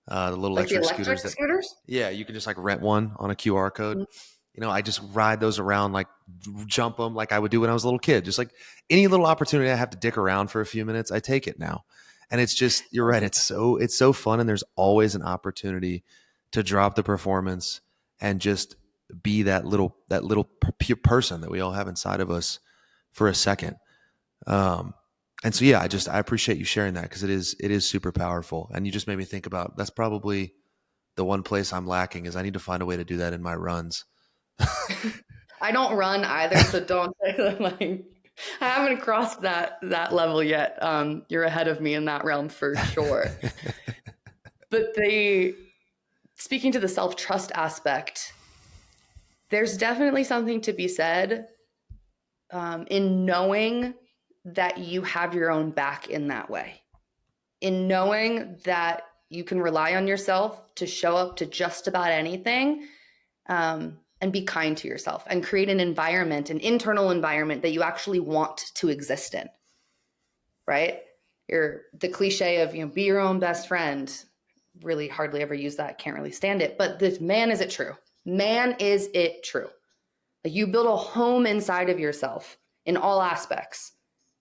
The little Like the electric electric scooters that, scooters? yeah, you can just like rent one on a QR code. Mhm. I just ride those around, like jump them like I would do when I was a little kid. Just like any little opportunity I have to dick around for a few minutes, I take it now. And it's just, you're right. It's so fun. And there's always an opportunity to drop the performance and just be that little person that we all have inside of us for a second. And so, yeah, I appreciate you sharing that, because it is super powerful. And you just made me think about, that's probably the one place I'm lacking, is I need to find a way to do that in my runs. I don't run either, so don't say that. Like, I haven't crossed that level yet. You're ahead of me in that realm for sure. But speaking to the self-trust aspect, there's definitely something to be said in knowing that you have your own back in that way, in knowing that you can rely on yourself to show up to just about anything, and be kind to yourself and create an environment, an internal environment that you actually want to exist in, right? The cliche of, be your own best friend. Really hardly ever use that. Can't really stand it. But man, is it true? Man, is it true? Like, you build a home inside of yourself in all aspects.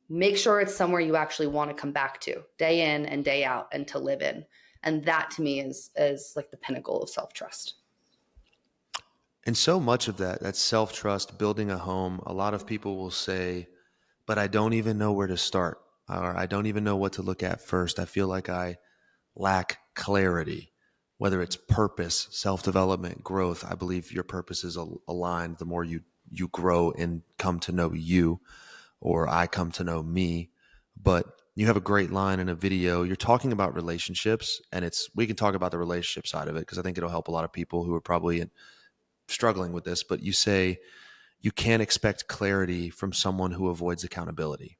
Make sure it's somewhere you actually want to come back to day in and day out and to live in. And that to me is like the pinnacle of self-trust. And so much of that self-trust, building a home, a lot of people will say, but I don't even know where to start, or I don't even know what to look at first. I feel like I lack clarity, whether it's purpose, self-development, growth. I believe your purpose is aligned the more you grow and come to know you, or I come to know me. But you have a great line in a video. You're talking about relationships, and we can talk about the relationship side of it, because I think it'll help a lot of people who are probably struggling with this. But you say you can't expect clarity from someone who avoids accountability.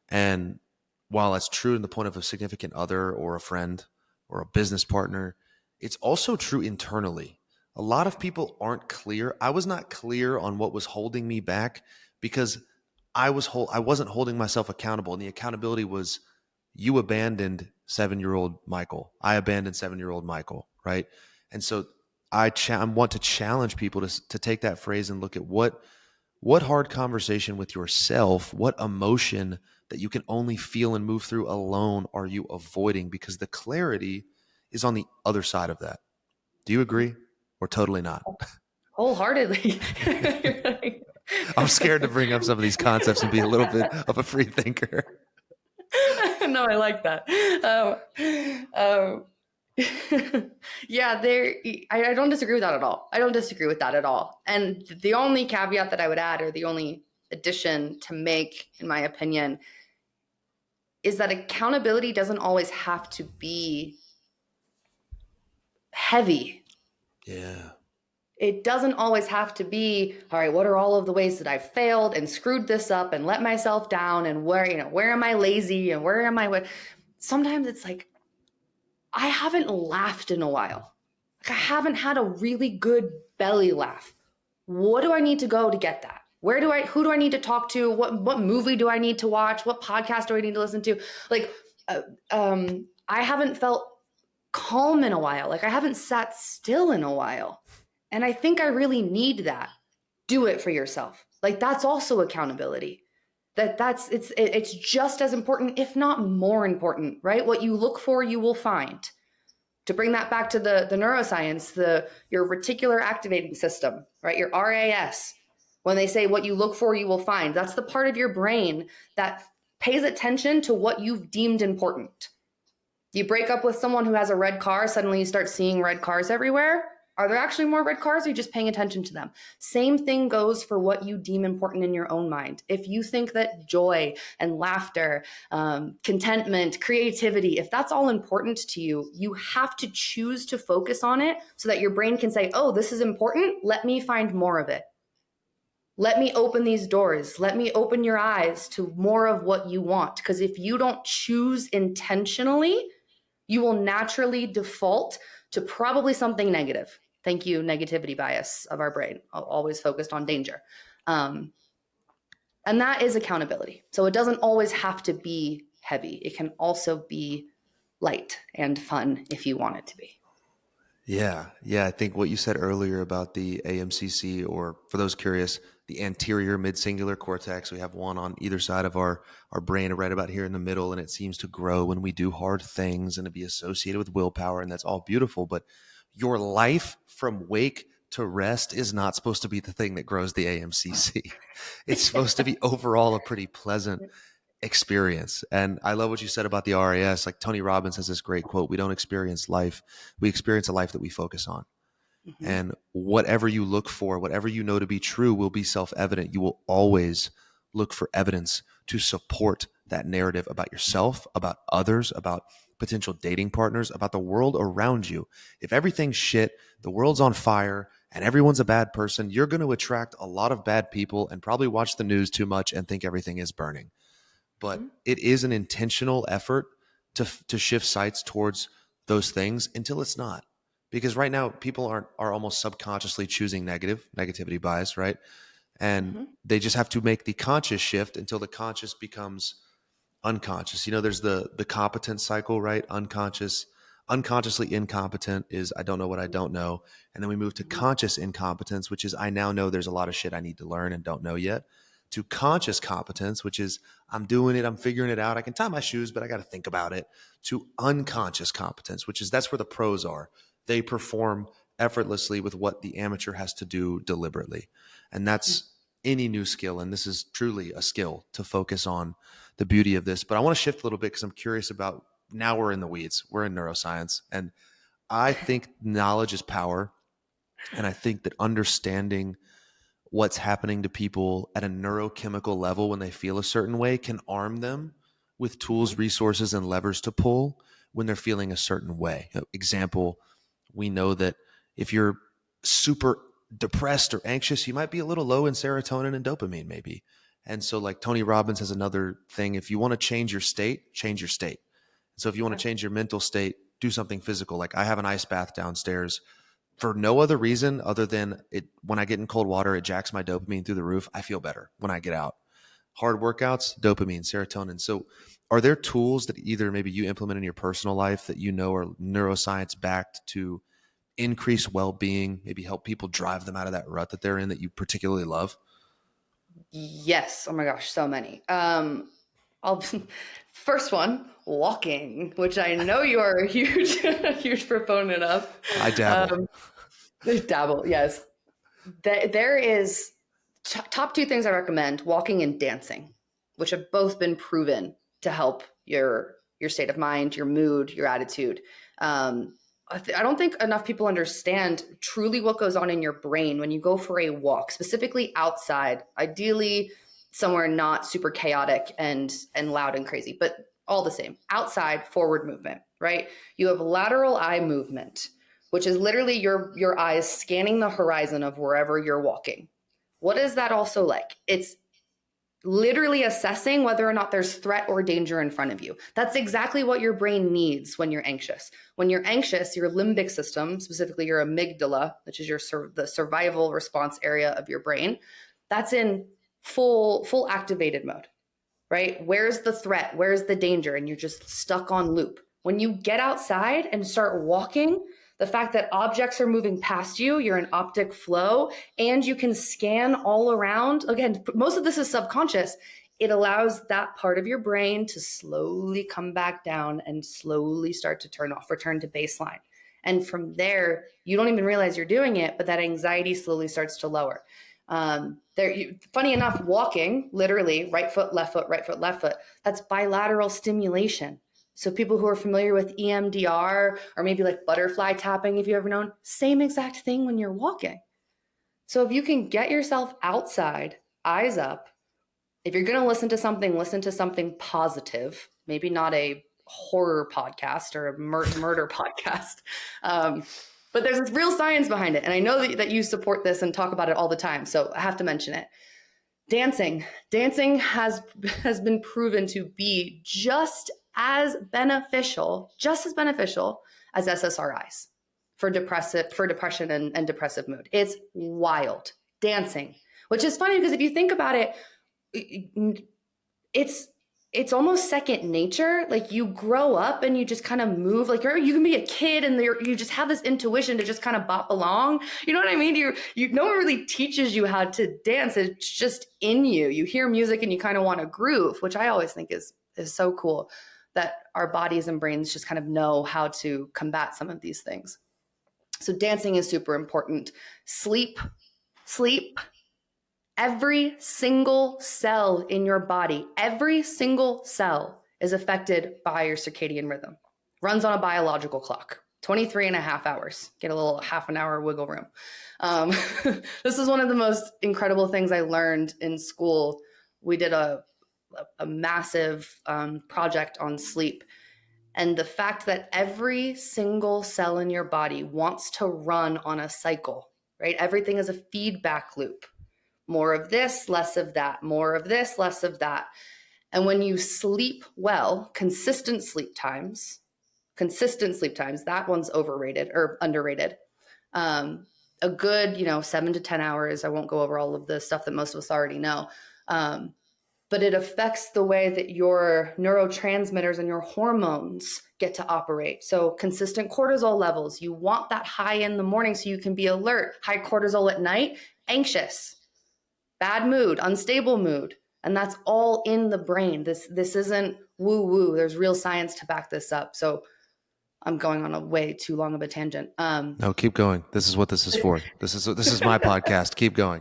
And while that's true in the point of a significant other or a friend or a business partner, it's also true internally. A lot of people aren't clear. I was not clear on what was holding me back, because I wasn't holding myself accountable. And the accountability was, you abandoned 7-year-old Michael. I abandoned 7-year-old Michael. Right. And so I want to challenge people to take that phrase and look at what hard conversation with yourself, what emotion that you can only feel and move through alone are you avoiding, because the clarity is on the other side of that. Do you agree, or totally not? Wholeheartedly. I'm scared to bring up some of these concepts and be a little bit of a free thinker. No, I like that. Yeah, I don't disagree with that at all. I don't disagree with that at all. And the only caveat that I would add, or the only addition to make, in my opinion, is that accountability doesn't always have to be heavy. Yeah. It doesn't always have to be, all right, what are all of the ways that I've failed and screwed this up and let myself down, and where am I lazy, and where am I? Sometimes it's like, I haven't laughed in a while. Like, I haven't had a really good belly laugh. What do I need to go to get that? Who do I need to talk to? What movie do I need to watch? What podcast do I need to listen to? Like, I haven't felt calm in a while. Like, I haven't sat still in a while. And I think I really need that. Do it for yourself. Like, that's also accountability. It's just as important, if not more important, right? What you look for, you will find. To bring that back to the neuroscience, your reticular activating system, right? Your RAS. When they say what you look for, you will find, that's the part of your brain that pays attention to what you've deemed important. You break up with someone who has a red car, suddenly you start seeing red cars everywhere. Are there actually more red cars, or are you just paying attention to them? Same thing goes for what you deem important in your own mind. If you think that joy and laughter, contentment, creativity, if that's all important to you, you have to choose to focus on it so that your brain can say, oh, this is important. Let me find more of it. Let me open these doors. Let me open your eyes to more of what you want. Because if you don't choose intentionally, you will naturally default to probably something negative. Thank you, negativity bias of our brain, always focused on danger. And that is accountability. So it doesn't always have to be heavy. It can also be light and fun if you want it to be. Yeah. Yeah. I think what you said earlier about the AMCC, or for those curious, the anterior mid-singular cortex, we have one on either side of our brain, right about here in the middle, and it seems to grow when we do hard things and to be associated with willpower. And that's all beautiful. But your life from wake to rest is not supposed to be the thing that grows the AMCC. It's supposed to be overall a pretty pleasant experience. And I love what you said about the RAS. Like Tony Robbins has this great quote: we don't experience life, we experience a life that we focus on. Mm-hmm. And whatever you look for, whatever you know to be true, will be self-evident. You will always look for evidence to support that narrative about yourself, about others, about potential dating partners, about the world around you. If everything's shit, the world's on fire, and everyone's a bad person, you're going to attract a lot of bad people and probably watch the news too much and think everything is burning. But Mm-hmm. it is an intentional effort to shift sights towards those things until it's not. Because right now people are almost subconsciously choosing negativity bias, right? And Mm-hmm. they just have to make the conscious shift until the conscious becomes unconscious. You know, there's the competence cycle, right? Unconsciously incompetent is I don't know what I don't know. And then we move to Mm-hmm. conscious incompetence, which is I now know there's a lot of shit I need to learn and don't know yet. To conscious competence, which is I'm doing it, I'm figuring it out. I can tie my shoes, but I got to think about it. To unconscious competence, which is that's where the pros are. They perform effortlessly with what the amateur has to do deliberately. And that's any new skill. And this is truly a skill to focus on the beauty of this. But I want to shift a little bit because I'm curious about now we're in the weeds. We're in neuroscience. And I think knowledge is power. And I think that understanding what's happening to people at a neurochemical level when they feel a certain way can arm them with Mm-hmm. tools, resources, and levers to pull when they're feeling a certain way. Example, we know that if you're super depressed or anxious, you might be a little low in serotonin and dopamine, maybe. And so, like Tony Robbins has another thing: if you want to change your state, change your state. So, if you want Okay. to change your mental state, do something physical. Like I have an ice bath downstairs for no other reason other than it. When I get in cold water, it jacks my dopamine through the roof. I feel better when I get out. Hard workouts, dopamine, serotonin. So, are there tools that either maybe you implement in your personal life that you know are neuroscience backed to increase well-being, maybe help people drive them out of that rut that they're in that you particularly love? Yes. Oh my gosh, so many. I'll first one, walking, which I know you are a huge, huge proponent of. I dabble. Um, dabble, yes. There is top two things I recommend: walking and dancing, which have both been proven to help your state of mind, your mood, your attitude. I don't think enough people understand truly what goes on in your brain when you go for a walk, specifically outside, ideally somewhere not super chaotic and loud and crazy, but all the same, outside forward movement, right? You have lateral eye movement, which is literally your eyes scanning the horizon of wherever you're walking. What is that also like? It's literally assessing whether or not there's threat or danger in front of you. That's exactly what your brain needs when you're anxious. When you're anxious, your limbic system, specifically your amygdala, which is the survival response area of your brain, that's in full activated mode, right? Where's the threat? Where's the danger? And you're just stuck on loop. When you get outside and start walking, the fact that objects are moving past you, you're in optic flow, and you can scan all around. Again, most of this is subconscious. It allows that part of your brain to slowly come back down and slowly start to turn off, return to baseline. And from there, you don't even realize you're doing it, but that anxiety slowly starts to lower. Funny enough, walking, literally right foot, left foot, right foot, left foot, that's bilateral stimulation. So people who are familiar with EMDR or maybe like butterfly tapping, if you've ever known, same exact thing when you're walking. So if you can get yourself outside, eyes up, if you're going to listen to something positive, maybe not a horror podcast or a murder podcast. But there's real science behind it. And I know that you support this and talk about it all the time. So I have to mention it. Dancing has been proven to be just as beneficial as SSRIs for depression and depressive mood. It's wild. Dancing, which is funny because if you think about it, it's almost second nature. Like you grow up and you just kind of move, like you can be a kid and you just have this intuition to just kind of bop along. You know what I mean? No one really teaches you how to dance. It's just in you. You hear music and you kind of want to groove, which I always think is so cool that our bodies and brains just kind of know how to combat some of these things. So dancing is super important. Sleep. Every single cell in your body, every single cell is affected by your circadian rhythm. Runs on a biological clock, 23 and a half hours. Get a little half an hour wiggle room. This is one of the most incredible things I learned in school. We did a massive project on sleep. And the fact that every single cell in your body wants to run on a cycle, right? Everything is a feedback loop. More of this, less of that, more of this, less of that. And when you sleep well, consistent sleep times, that one's overrated or underrated. A good, 7 to 10 hours. I won't go over all of the stuff that most of us already know. But it affects the way that your neurotransmitters and your hormones get to operate. So consistent cortisol levels, you want that high in the morning so you can be alert. High cortisol at night, anxious. Bad mood, unstable mood, and that's all in the brain. This isn't woo-woo. There's real science to back this up. So I'm going on a way too long of a tangent. No, keep going. This is what this is for. This is my podcast. Keep going.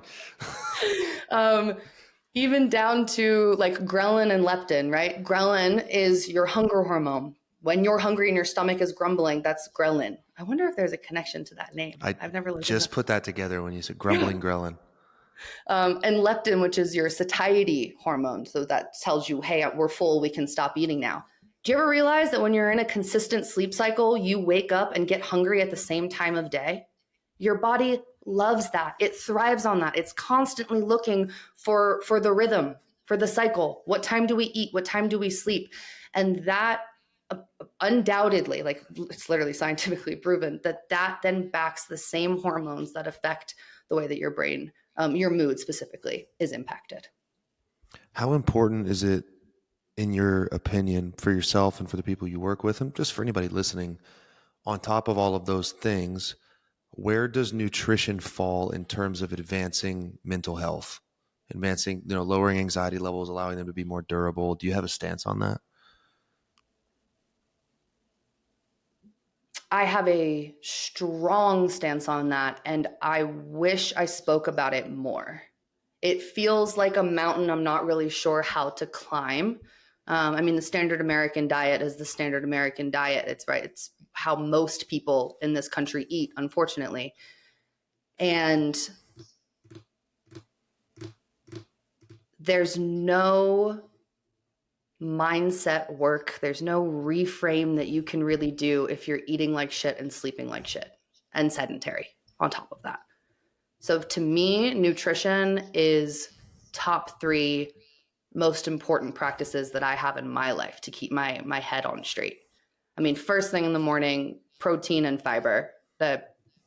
Even down to like ghrelin and leptin, right? Ghrelin is your hunger hormone. When you're hungry and your stomach is grumbling, that's ghrelin. I wonder if there's a connection to that name. I've never looked just put that together when you said grumbling ghrelin. And leptin, which is your satiety hormone. So that tells you, hey, we're full, we can stop eating now. Do you ever realize that when you're in a consistent sleep cycle, you wake up and get hungry at the same time of day? Your body loves that. It thrives on that. It's constantly looking for the rhythm, for the cycle. What time do we eat? What time do we sleep? And that undoubtedly, like it's literally scientifically proven that then backs the same hormones that affect the way that your brain, your mood specifically, is impacted. How important is it, in your opinion, for yourself and for the people you work with, and just for anybody listening, on top of all of those things, where does nutrition fall in terms of advancing mental health, advancing, lowering anxiety levels, allowing them to be more durable? Do you have a stance on that? I have a strong stance on that, and I wish I spoke about it more. It feels like a mountain I'm not really sure how to climb. The standard American diet is the standard American diet. It's right. It's how most people in this country eat, unfortunately. And there's no mindset work. There's no reframe that you can really do if you're eating like shit and sleeping like shit and sedentary on top of that. So to me, nutrition is top 3 most important practices that I have in my life to keep my head on straight. First thing in the morning, protein and fiber,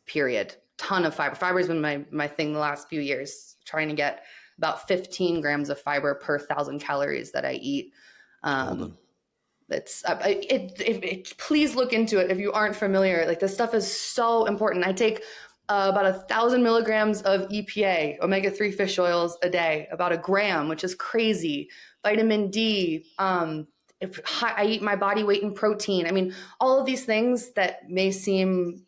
period. Ton of fiber. Fiber has been my thing the last few years, trying to get about 15 grams of fiber per 1,000 calories that I eat. Please look into it if you aren't familiar. Like, this stuff is so important. I take about 1,000 milligrams of EPA, omega-3 fish oils a day, about 1 gram, which is crazy. Vitamin D. I eat my body weight in protein. All of these things that may seem,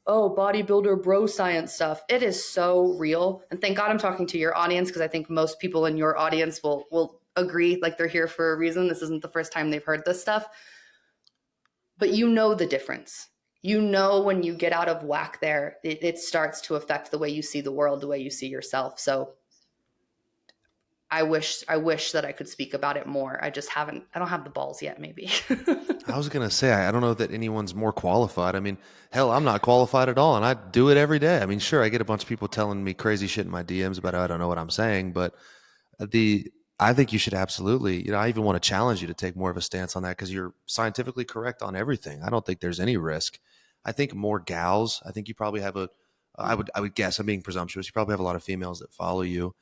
bodybuilder bro science stuff. It is so real. And thank God I'm talking to your audience, because I think most people in your audience will agree, like they're here for a reason. This isn't the first time they've heard this stuff. But you know the difference. You know when you get out of whack there, it starts to affect the way you see the world, the way you see yourself. So I wish that I could speak about it more. I don't have the balls yet, maybe. I was going to say, I don't know that anyone's more qualified. I mean, hell, I'm not qualified at all, and I do it every day. I mean, sure, I get a bunch of people telling me crazy shit in my DMs about how I don't know what I'm saying, but the I think you should absolutely, I even want to challenge you to take more of a stance on that because you're scientifically correct on everything. I don't think there's any risk. I think more gals, I think you probably have I would guess, I'm being presumptuous, you probably have a lot of females that follow you.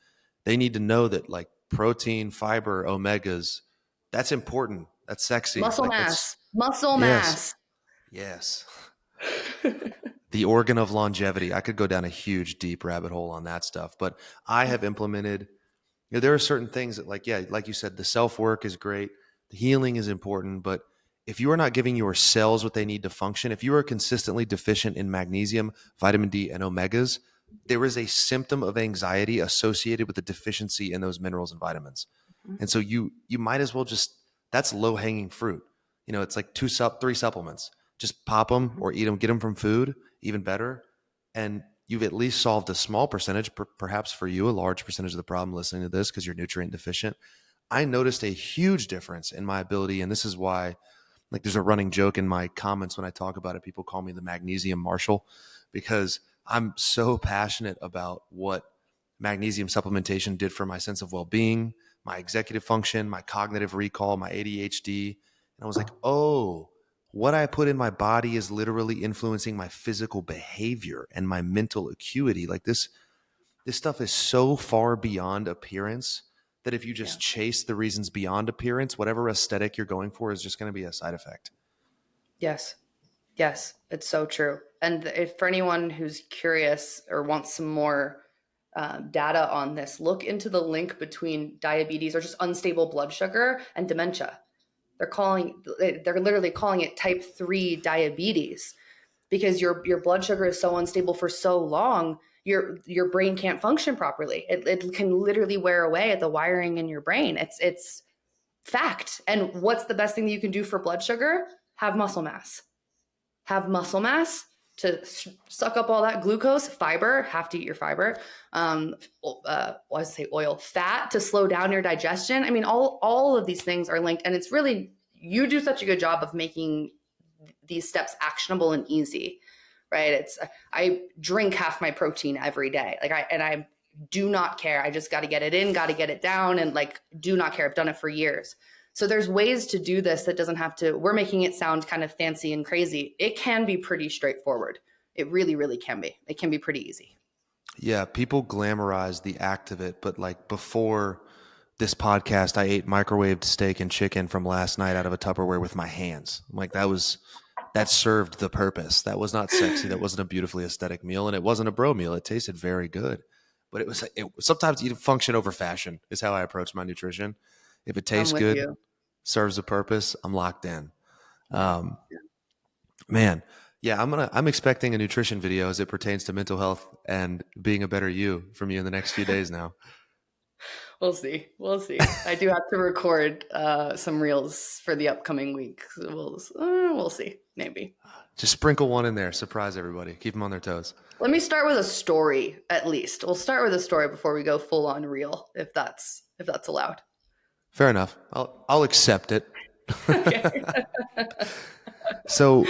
They need to know that like protein, fiber, omegas, that's important. That's sexy. Muscle Like that's mass, muscle yes. mass. Yes. The organ of longevity. I could go down a huge deep rabbit hole on that stuff, but I have implemented there are certain things that like you said, the self-work is great, the healing is important, but if you are not giving your cells what they need to function, if you are consistently deficient in magnesium, vitamin D, and omegas, there is a symptom of anxiety associated with the deficiency in those minerals and vitamins. And so you might as well just that's low hanging fruit. It's like three supplements. Just pop them or eat them, get them from food, even better. And you've at least solved a small percentage, perhaps for you, a large percentage of the problem listening to this because you're nutrient deficient. I noticed a huge difference in my ability. And this is why, like, there's a running joke in my comments when I talk about it. People call me the magnesium marshal because I'm so passionate about what magnesium supplementation did for my sense of well-being, my executive function, my cognitive recall, my ADHD. And I was like, oh, what I put in my body is literally influencing my physical behavior and my mental acuity. Like this stuff is so far beyond appearance that if you just chase the reasons beyond appearance, whatever aesthetic you're going for is just going to be a side effect. Yes. Yes, it's so true. And if for anyone who's curious or wants some more data on this, look into the link between diabetes or just unstable blood sugar and dementia. They're literally calling it type 3 diabetes because your blood sugar is so unstable for so long, your brain can't function properly. It can literally wear away at the wiring in your brain. It's fact. And what's the best thing that you can do for blood sugar? Have muscle mass. Have muscle mass to suck up all that glucose. Fiber, have to eat your fiber. Oil, fat to slow down your digestion. I mean, all of these things are linked, and it's really, you do such a good job of making these steps actionable and easy, right? I drink half my protein every day. I do not care. I just got to get it in, got to get it down, and do not care. I've done it for years. So there's ways to do this that doesn't have to, we're making it sound kind of fancy and crazy. It can be pretty straightforward. It really, really can be. It can be pretty easy. Yeah, people glamorize the act of it, but like before this podcast, I ate microwaved steak and chicken from last night out of a Tupperware with my hands. I'm like, that served the purpose. That was not sexy. That wasn't a beautifully aesthetic meal, and it wasn't a bro meal. It tasted very good, but sometimes you function over fashion is how I approach my nutrition. If it tastes I'm with good, you. serves a purpose, I'm locked in. Man, yeah, I'm expecting a nutrition video as it pertains to mental health and being a better you from you in the next few days now. We'll see. We'll see. I do have to record some reels for the upcoming week. So we'll see. Maybe. Just sprinkle one in there. Surprise everybody. Keep them on their toes. Let me start with a story at least. We'll start with a story before we go full on reel, if that's allowed. Fair enough. I'll accept it. Okay. So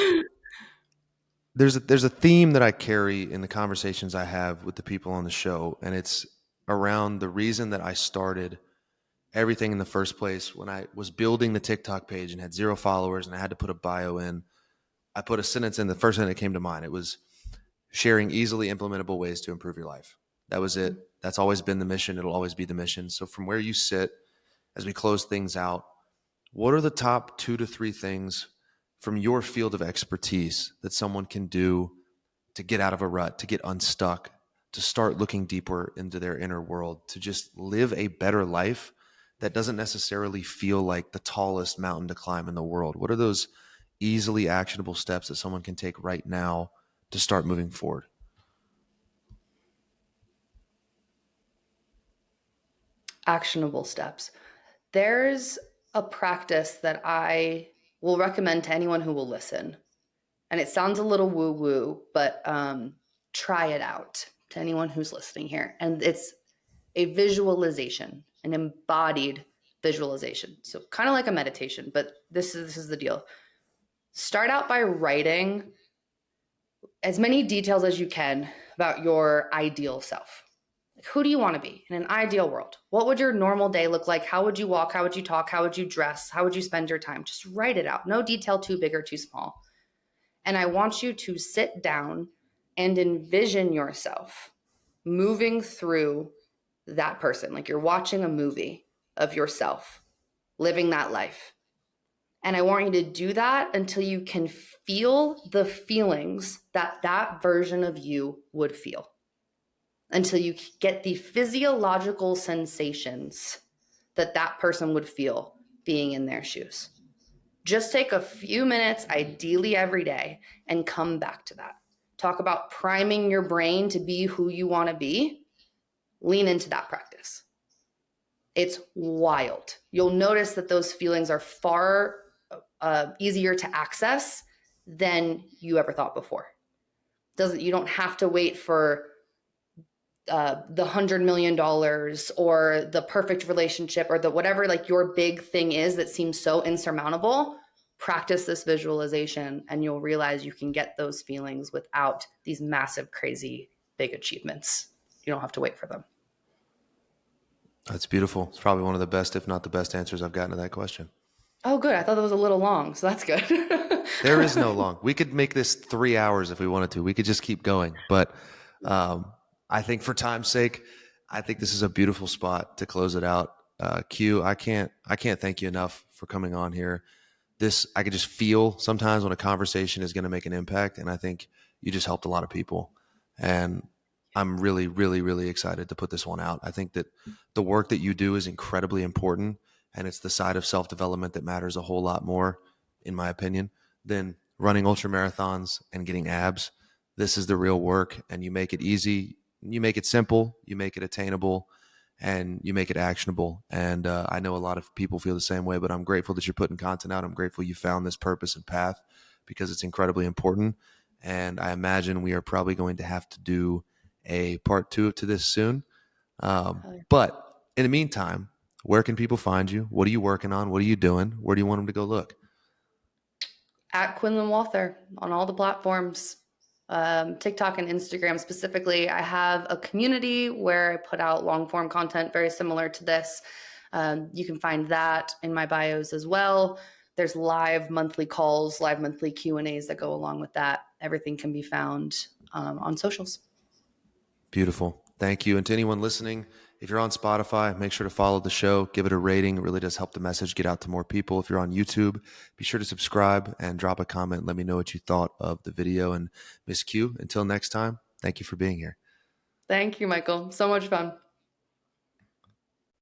there's a theme that I carry in the conversations I have with the people on the show, and it's around the reason that I started everything in the first place. When I was building the TikTok page and had 0 followers and I had to put a bio in, I put a sentence in. The first thing that came to mind, it was sharing easily implementable ways to improve your life. That was it. That's always been the mission. It'll always be the mission. So from where you sit, as we close things out, what are the top 2 to 3 things from your field of expertise that someone can do to get out of a rut, to get unstuck, to start looking deeper into their inner world, to just live a better life that doesn't necessarily feel like the tallest mountain to climb in the world? What are those easily actionable steps that someone can take right now to start moving forward? Actionable steps. There's a practice that I will recommend to anyone who will listen. And it sounds a little woo-woo, but try it out to anyone who's listening here. And it's a visualization. an embodied visualization. So kind of like a meditation, but this is the deal. Start out by writing as many details as you can about your ideal self. Like, who do you want to be in an ideal world? What would your normal day look like? How would you walk? How would you talk? How would you dress? How would you spend your time? Just write it out. No detail too big or too small. And I want you to sit down and envision yourself moving through that person. Like you're watching a movie of yourself living that life. And I want you to do that until you can feel the feelings that that version of you would feel, until you get the physiological sensations that that person would feel being in their shoes. Just take a few minutes, ideally every day, and come back to that. Talk about priming your brain to be who you want to be. Lean into that practice. It's wild. You'll notice that those feelings are far easier to access than you ever thought before. You don't have to wait for the $100 million or the perfect relationship or the whatever like your big thing is that seems so insurmountable. Practice this visualization and you'll realize you can get those feelings without these massive, crazy, big achievements. You don't have to wait for them. That's beautiful. It's probably one of the best, if not the best answers I've gotten to that question. Oh, good. I thought that was a little long, so that's good. There is no long. We could make this 3 hours if we wanted to. We could just keep going. But I think for time's sake, I think this is a beautiful spot to close it out. Q, I can't thank you enough for coming on here. I could just feel sometimes when a conversation is going to make an impact. And I think you just helped a lot of people. And I'm really, really, really excited to put this one out. I think that the work that you do is incredibly important. And it's the side of self-development that matters a whole lot more, in my opinion, than running ultra marathons and getting abs. This is the real work, and you make it easy. You make it simple. You make it attainable, and you make it actionable. And I know a lot of people feel the same way, but I'm grateful that you're putting content out. I'm grateful you found this purpose and path because it's incredibly important. And I imagine we are probably going to have to do a part 2 to this soon. But in the meantime, where can people find you? What are you working on? What are you doing? Where do you want them to go look? At Quinlan Walther on all the platforms, TikTok and Instagram specifically. I have a community where I put out long form content very similar to this. You can find that in my bios as well. There's live monthly calls, live monthly Q&As that go along with that. Everything can be found on socials. Beautiful. Thank you. And to anyone listening, if you're on Spotify, make sure to follow the show, give it a rating. It really does help the message get out to more people. If you're on YouTube, be sure to subscribe and drop a comment. Let me know what you thought of the video. And Miss Q, until next time, thank you for being here. Thank you, Michael. So much fun.